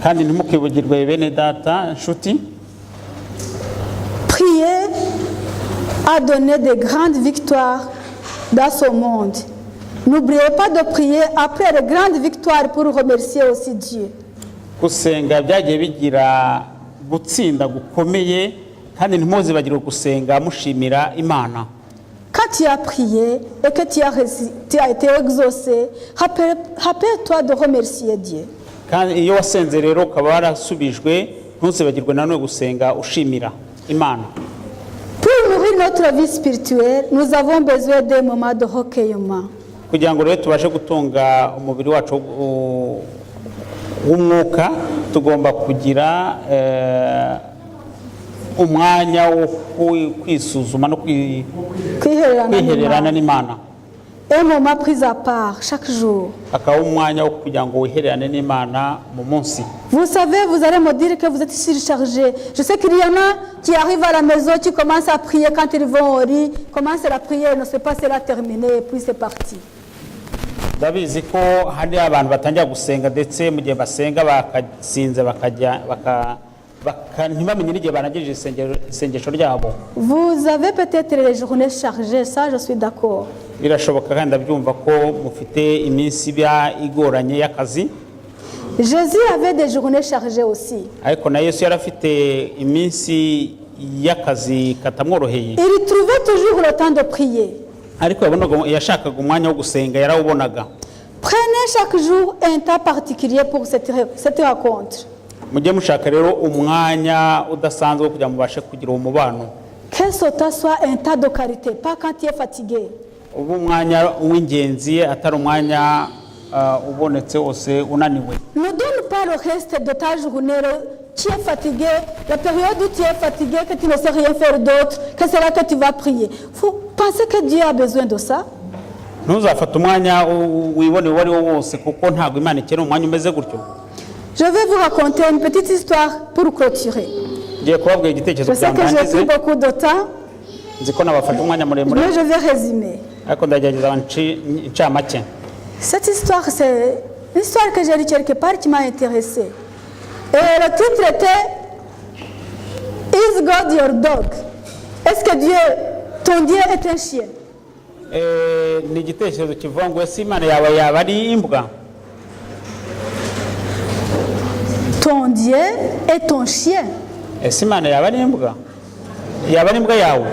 Speaker 3: kandi ntimukibugirwe bene data nshuti,
Speaker 2: prier a donné de grandes victoires dans ce monde. N'oubliez pas de prier après les grandes victoires pour remercier aussi Dieu.
Speaker 3: gusenga byagiye bigira gutsinda gukomeye, kandi ntimuzibagirwe gusenga mushimira Imana.
Speaker 2: Quand tu as prié et que tu as été exaucé, rappelle-toi de remercier Dieu.
Speaker 3: Kandi iyo wasenze rero ukaba warasubijwe, ntuzibagirwe nanone gusenga ushimira Imana.
Speaker 2: Pour nourrir notre vie spirituelle, nous avons besoin d'un moment de recueillement.
Speaker 3: Kugira ngo rero tubashe gutunga umubiri wacu w'umwuka, tugomba kugira umwanya wo kwisuzuma no kwihererana n'Imana.
Speaker 2: Un moment pris à part chaque jour.
Speaker 3: Akaba umwanya wo kugira ngo wihererane n'Imana mu munsi.
Speaker 2: Vous savez, vous allez me dire que vous êtes surchargé. Je sais qu'il y en a qui arrivent à la maison, qui commencent à prier quand ils vont au lit, commencent la prière, ne sait pas si elle a terminé, et puis c'est parti.
Speaker 3: Ndabizi ko hari abantu batangira gusenga ndetse mu gihe basenga bakasinze bakajya ntibamenye n'igihe barangije isengesho ryabo.
Speaker 2: Vous avez peut-être les journées chargées, ça je suis d'accord.
Speaker 3: Birashoboka kandi ndabyumva ko mufite iminsi igoranye y'akazi.
Speaker 2: Jésus avait des journées chargées aussi.
Speaker 3: Ariko na Yesu yarafite iminsi y'akazi katamworoheye.
Speaker 2: Il trouvait toujours le temps de prier.
Speaker 3: Ariko yashakaga umwanya wo gusenga, yarawubonaga.
Speaker 2: Prenez chaque jour un temps particulier pour cette rencontre.
Speaker 3: Mujye mushaka rero umwanya udasanzwe wo kugira mubashe kugira umubano.
Speaker 2: Que ce temps soit un temps de qualité, pas quand tu es fatigué.
Speaker 3: Ubu umwanya w'ingenzi atari umwanya ubonetse wose unaniwe.
Speaker 2: Ne donne pas le reste de ta journée. Tu es fatigué, la période où tu es fatigué, que tu ne sais rien faire d'autre, que c'est là que tu vas prier. Vous pensez que Dieu a besoin de ça?
Speaker 3: Ntuzafata umwanya wibone wari wo wose kuko ntabwo Imana ikeneye umwanya umeze gutyo.
Speaker 2: Je vais vous raconter une petite histoire pour clôturer.
Speaker 3: Ngiye kubabwira igitekerezo
Speaker 2: Je sais que j'ai pris beaucoup de temps,
Speaker 3: nzi ko nabafata umwanya muremure,
Speaker 2: mais je vais résumer.
Speaker 3: ariko ndagerageza incamake.
Speaker 2: Cette histoire, c'est une histoire que j'ai lue quelque part qui m'a intéressée. Et le titre était Is God your dog? Est-ce que ton Dieu est un chien?
Speaker 3: Ni igitekerezo kivuga ngo ese Imana yawe yaba ari imbwa?
Speaker 2: Ton Dieu est ton chien.
Speaker 3: Ese Imana yaba ari imbwa? Yaba ari imbwa yawe?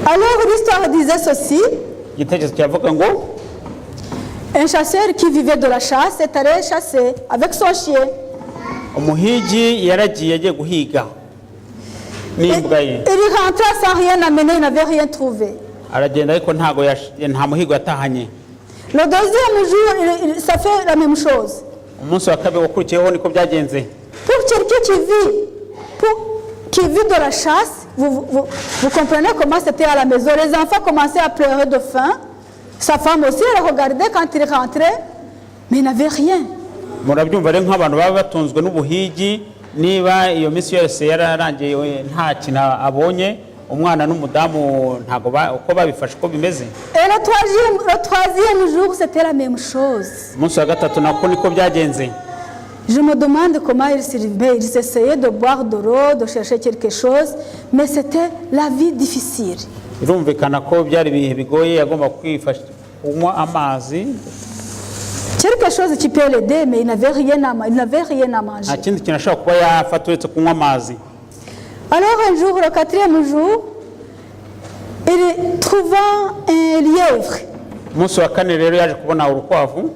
Speaker 2: Alors l'histoire disait ceci.
Speaker 3: Igitekerezo kiravuga ngo
Speaker 2: Un chasseur qui vivait de la chasse est allé chasser avec son chien.
Speaker 3: umuhigi yaragiye agiye guhiga n'imbwa ye.
Speaker 2: Il rentra sans rien amener, il n'avait rien trouvé.
Speaker 3: Aragenda ariko nta muhigo yatahanye.
Speaker 2: Le deuxième jour, ça fait la même chose.
Speaker 3: Umunsi wa kabiri wakurikiyeho niko byagenze.
Speaker 2: Pour quelqu'un qui vit de la chasse, vous comprenez comment c'était à la maison. Les enfants commençaient à pleurer de faim. Sa femme aussi, elle regardait quand il rentrait, mais il n'avait rien.
Speaker 3: Murabyumva rero nk'abantu baba batunzwe n'ubuhigi, niba iyo minsi yose yararangiye nta kintu abonye, umwana n'umudamu ntago uko babifashe uko bimeze.
Speaker 2: Et le troisième jour, c'était la même chose.
Speaker 3: Umunsi wa gatatu nako niko byagenze.
Speaker 2: Je me demande comment ils survivaient. Ils essayaient de boire de l'eau, de chercher quelque chose, mais c'était la vie difficile.
Speaker 3: Birumvikana ko byari ibihe bigoye, yagomba kwifasha kunywa amazi.
Speaker 2: Quelque chose qui peut l'aider, mais il n'avait rien à manger.
Speaker 3: Nta kindi kintu ashobora kuba yafata uretse kunywa amazi.
Speaker 2: Alors un jour, le quatrième jour, il trouva un lièvre.
Speaker 3: Umunsi wa kane rero yaje kubona urukwavu.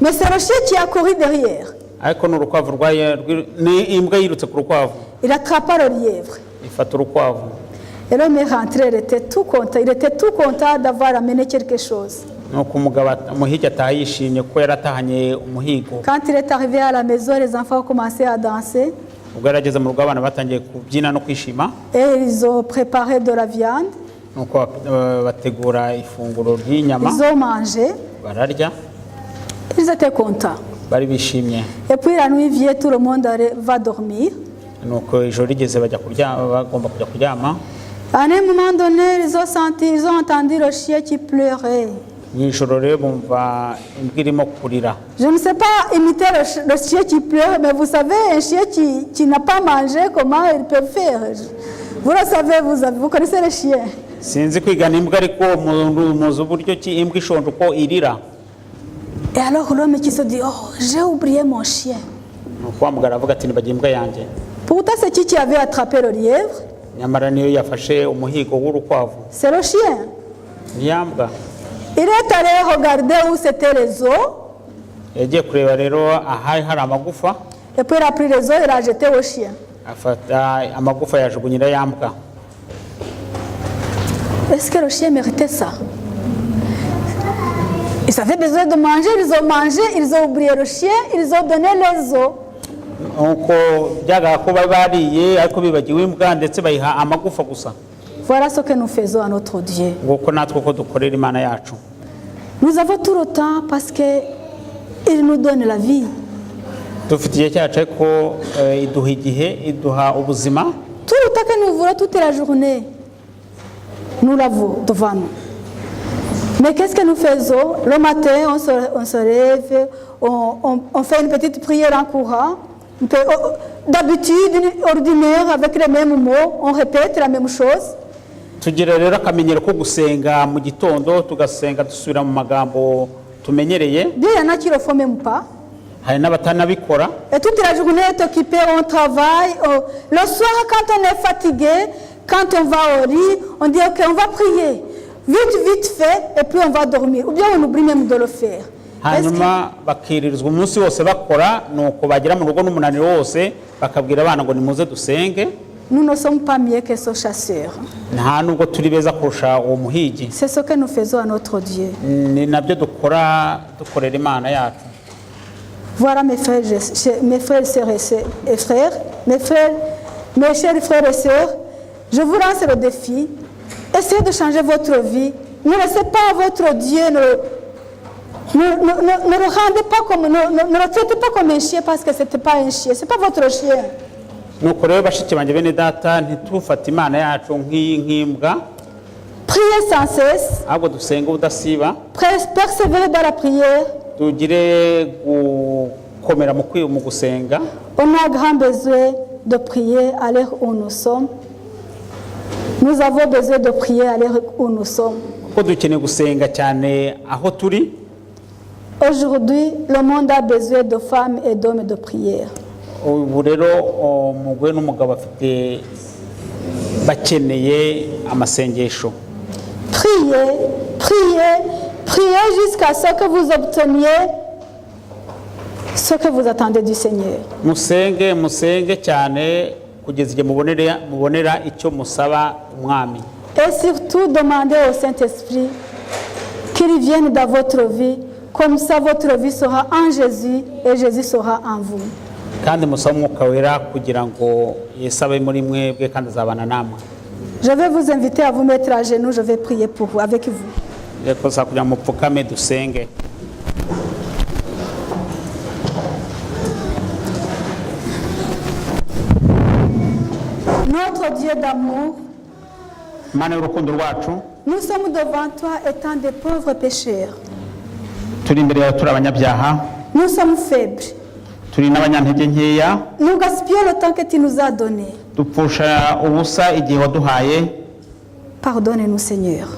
Speaker 2: Mais c'est le chien qui a couru derrière.
Speaker 3: Ariko n'urukwavu ni imbwa yirutse ku rukwavu.
Speaker 2: Il attrapa le lièvre.
Speaker 3: Ifata urukwavu.
Speaker 2: Et l'homme est rentré, il était tout content d'avoir amené quelque chose.
Speaker 3: Nuko umuhigi ataha yishimye ko yaratahanye umuhigo.
Speaker 2: Quand il est arrivé à la maison, les enfants ont commencé à danser.
Speaker 3: ubwo yarageze mu rugo abana batangiye kubyina no kwishima
Speaker 2: et ils ont préparé de la viande,
Speaker 3: nuko bategura ifunguro ry'inyama
Speaker 2: ils ont mangé,
Speaker 3: bararya
Speaker 2: ils étaient contents.
Speaker 3: bari bishimye.
Speaker 2: Et puis la nuit vient, tout le monde va dormir.
Speaker 3: nuko ijoro rigeze bajya kuryama, bagomba kujya kuryama.
Speaker 2: À un moment donné, ils ont entendu le chien qui pleurait.
Speaker 3: mu ijoro rero bumva imbwa irimo kurira.
Speaker 2: Je ne sais pas imiter le chien qui pleure, mais vous savez, un chien qui n'a pas mangé, comment il peut faire? Vous le savez, vous connaissez les chiens.
Speaker 3: sinzi kwigana imbwa ariko muzi uburyo ki imbwa ishonje uko irira.
Speaker 2: Et alors l'homme qui se dit, oh, j'ai oublié mon chien.
Speaker 3: nuko wa mugabo aravuga ati nibagiye imbwa yanjye.
Speaker 2: Pourtant, c'est qui avait attrapé le lièvre?
Speaker 3: nyamara niyo yafashe umuhigo w'urukwavu.
Speaker 2: C'est le chien.
Speaker 3: niya mbwa.
Speaker 2: Il est allé regarder où c'était les os.
Speaker 3: yagiye kureba rero ahari hari amagufa.
Speaker 2: Et puis il a pris les os et il a jeté au chien.
Speaker 3: afata amagufa yajugunyira ya mbwa.
Speaker 2: Est-ce que le chien méritait ça? Ils avaient besoin de manger, ils ont mangé, ils ont oublié le chien, ils ont donné les os.
Speaker 3: nuko byaga ko bariye ariko bibagiwe imbwa ndetse bayiha amagufa gusa.
Speaker 2: Voilà ce que nous faisons à notre Dieu.
Speaker 3: nguko natwe ko dukorera imana yacu.
Speaker 2: Nous avons tout le temps parce qu'il nous donne la vie.
Speaker 3: dufite igihe cyacu ariko iduha igihe, iduha ubuzima.
Speaker 2: Tout le temps que nous voulons, toute la journée, nous l'avons devant nous. Mais qu'est-ce que nous faisons? Le matin, on se lève, on fait une petite prière en courant. D'habitude, ordinaire, avec les mêmes mots, on répète la même chose.
Speaker 3: tugira rero akamenyero ko gusenga mu gitondo, tugasenga dusubira mu magambo tumenyereye.
Speaker 2: Bien, il y en a qui ne le font même pas.
Speaker 3: hari n'abatanabikora.
Speaker 2: Et toute la journée est occupée, on travaille. Le soir, quand on est fatigué, quand on va au lit, on dit ok, on va prier. Vite fait, et puis on va dormir. Ou bien on oublie même de le faire.
Speaker 3: hanyuma bakiririzwa umunsi wose bakora, nuko bagera mu rugo n'umunaniro wose bakabwira abana ngo nimuze dusenge.
Speaker 2: Nous ne sommes pas mieux que ce chasseur.
Speaker 3: nta nubwo turi beza kurusha uwo muhigi.
Speaker 2: C'est ce que nous faisons à notre Dieu.
Speaker 3: ni nabyo dukorera imana yacu.
Speaker 2: Voilà mes frères, sœurs et frères, mes chers frères et sœurs, je vous lance le défi. Essayez de changer votre vie. Ne laissez pas votre Dieu, ne le rendez pas comme, ne le traitez pas comme un chien parce que ce n'était pas un chien, ce n'est pas votre chien.
Speaker 3: nuko rero bashiki banjye bene data, ntitufate imana yacu nk'imbwa.
Speaker 2: Priez sans cesse.
Speaker 3: ahubwo dusenga ubudasiba.
Speaker 2: Persévérez dans la prière.
Speaker 3: tugire gukomera mu gusenga.
Speaker 2: On a grand besoin de prier à l'heure où nous sommes. Nous avons besoin de prier à l'heure où nous sommes.
Speaker 3: kuko dukeneye gusenga cyane aho turi.
Speaker 2: Aujourd'hui, le monde a besoin de femmes et d'hommes de prière.
Speaker 3: ubu rero umugore n'umugabo bafite bakeneye amasengesho.
Speaker 2: Priez jusqu'à ce que vous obteniez ce que vous attendez du Seigneur.
Speaker 3: musenge cyane kugeza igihe mubonera icyo musaba umwami.
Speaker 2: Et surtout, demandez au Saint-Esprit qu'il vienne dans votre vie. Comme ça, votre vie sera en Jésus et Jésus sera en vous.
Speaker 3: kandi musaba umwuka wera kugira ngo Yesu abe muri mwebwe kandi azabana namwe.
Speaker 2: Je vais vous inviter à vous mettre à genoux. Je vais prier pour vous, avec vous.
Speaker 3: reko sa kugira mupfukame dusenge.
Speaker 2: Notre Dieu d'amour,
Speaker 3: Mana y'urukundo rwacu,
Speaker 2: nous sommes devant toi étant des pauvres pécheurs.
Speaker 3: turi imbere yawe turi abanyabyaha,
Speaker 2: Nous sommes faibles.
Speaker 3: turi n'abanyantege nkeya,
Speaker 2: Nous gaspillons le temps que tu nous as donné.
Speaker 3: dupfusha ubusa igihe waduhaye.
Speaker 2: Pardonne-nous, Seigneur.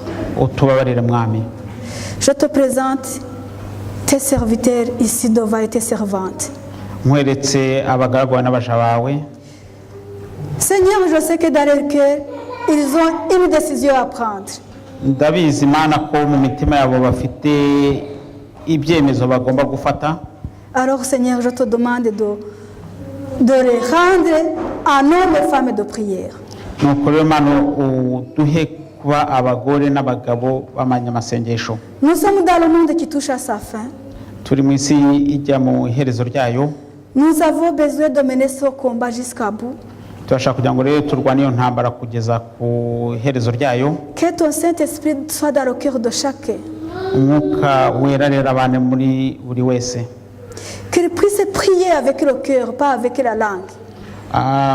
Speaker 3: utubabarire mwami.
Speaker 2: Je te présente tes serviteurs ici devant tes servantes.
Speaker 3: nkweretse abagaragu bawe n'abaja bawe.
Speaker 2: Seigneur, je sais que dans leur cœur, ils ont une décision à prendre.
Speaker 3: ndabizi Mana ko mu mitima yabo bafite ibyemezo bagomba gufata.
Speaker 2: Alors, Seigneur, je te demande de les rendre en hommes et femmes de prière.
Speaker 3: nuko rero Mana uduhe kuba abagore n'abagabo b'abanyamasengesho.
Speaker 2: Nous sommes dans le monde qui touche à sa fin.
Speaker 3: turi mu isi ijya mu iherezo ryayo.
Speaker 2: Nous avons besoin de mener ce combat jusqu'à bout.
Speaker 3: turashaka kugira ngo rero turwane iyo ntambara kugeza ku iherezo ryayo.
Speaker 2: Que ton Saint-Esprit soit dans le cœur de chacun.
Speaker 3: Umwuka wera rero abane muri buri wese.
Speaker 2: Qu'il puisse prier avec le cœur, pas avec la langue.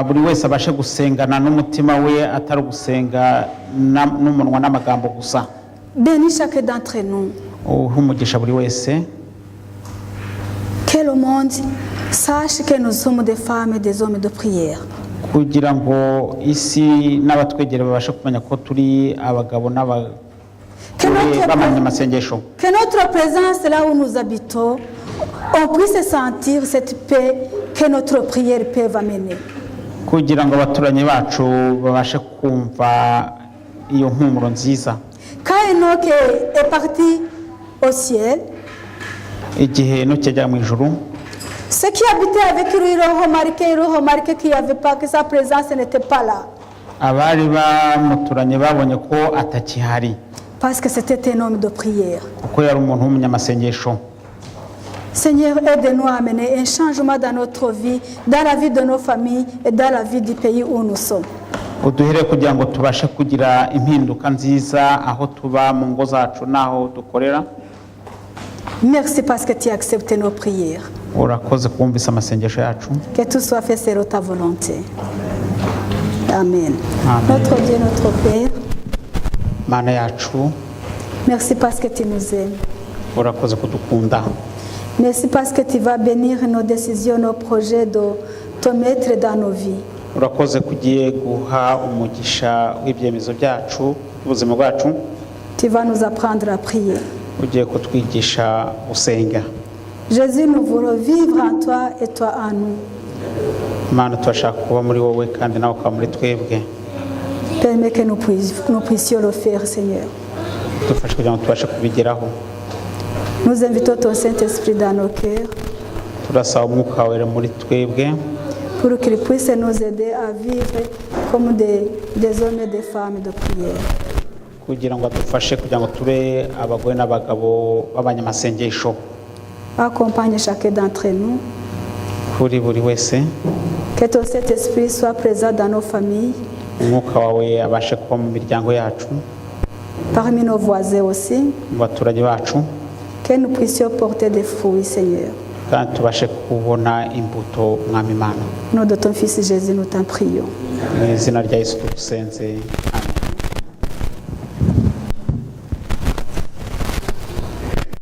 Speaker 3: Buri wese abashe gusengana n'umutima we atari gusenga n'umunwa n'amagambo gusa.
Speaker 2: Bénis chacun d'entre nous.
Speaker 3: Umugisha buri wese.
Speaker 2: Que le monde sache que nous sommes des femmes et des hommes de prière.
Speaker 3: Kugira ngo isi n'abatwegere babashe kumenya ko turi abagabo n'abanyamasengesho.
Speaker 2: Que notre présence là où nous habitons, on puisse sentir cette paix que notre prière peut amener.
Speaker 3: Kugira ngo abaturanyi bacu babashe kumva iyo mpumuro nziza.
Speaker 2: Quand Enoch est parti au ciel,
Speaker 3: igihe Enoch yajya mu ijuru,
Speaker 2: ceux qui habitaient avec lui ils ont remarqué qu'il n'y avait pas, que sa présence n'était pas là.
Speaker 3: Abari bamuturanye babonye ko atakihari.
Speaker 2: Parce que c'était un homme de prière.
Speaker 3: Kuko yari umuntu w'umunyamasengesho.
Speaker 2: Seigneur, aide-nous à amener un changement dans notre vie, dans la vie de nos familles et dans la vie du pays où nous sommes.
Speaker 3: Uduhere kugira ngo tubashe kugira impinduka nziza aho tuba mu ngo zacu naho dukorera.
Speaker 2: Merci parce que tu as accepté nos prières.
Speaker 3: Urakoze kumvisa amasengesho yacu.
Speaker 2: Que tout soit fait selon ta volonté. Amen.
Speaker 3: Amen.
Speaker 2: Notre Dieu, notre Père.
Speaker 3: Mana yacu.
Speaker 2: Merci parce que tu nous aimes.
Speaker 3: Urakoze kudukunda.
Speaker 2: Merci parce que tu vas bénir nos décisions, nos projets, de te mettre dans nos vies.
Speaker 3: Urakoze kugiye guha umugisha w'ibyemezo byacu ubuzima bwacu.
Speaker 2: Tu vas nous apprendre à prier.
Speaker 3: Ugiye kutwigisha gusenga.
Speaker 2: Jésus, nous voulons vivre en toi et toi en nous.
Speaker 3: Mana turashaka kuba muri wowe kandi nawe ukaba muri twebwe.
Speaker 2: Permets que nous puissions le faire, Seigneur.
Speaker 3: Dufashe kugira ngo tubashe kubigeraho.
Speaker 2: Nous invitons ton Saint-Esprit dans nos cœurs.
Speaker 3: Turasaba umwuka wera muri twebwe.
Speaker 2: Pour qu'il puisse nous aider à vivre comme des hommes et des femmes de prière.
Speaker 3: Kugira ngo adufashe kugira ngo tube abagore n'abagabo b'abanyamasengesho.
Speaker 2: Accompagne chacun d'entre nous.
Speaker 3: Kuri buri wese.
Speaker 2: Que ton Saint-Esprit soit présent dans nos familles.
Speaker 3: Umwuka wawe abashe kuba mu miryango yacu.
Speaker 2: Parmi nos voisins aussi.
Speaker 3: Mu baturage bacu.
Speaker 2: Que nous puissions porter des fruits, Seigneur.
Speaker 3: Kandi tubashe kubona imbuto mwami Imana.
Speaker 2: Au nom de ton Fils Jésus, nous t'en prions.
Speaker 3: Mu izina rya Yesu tugusenze.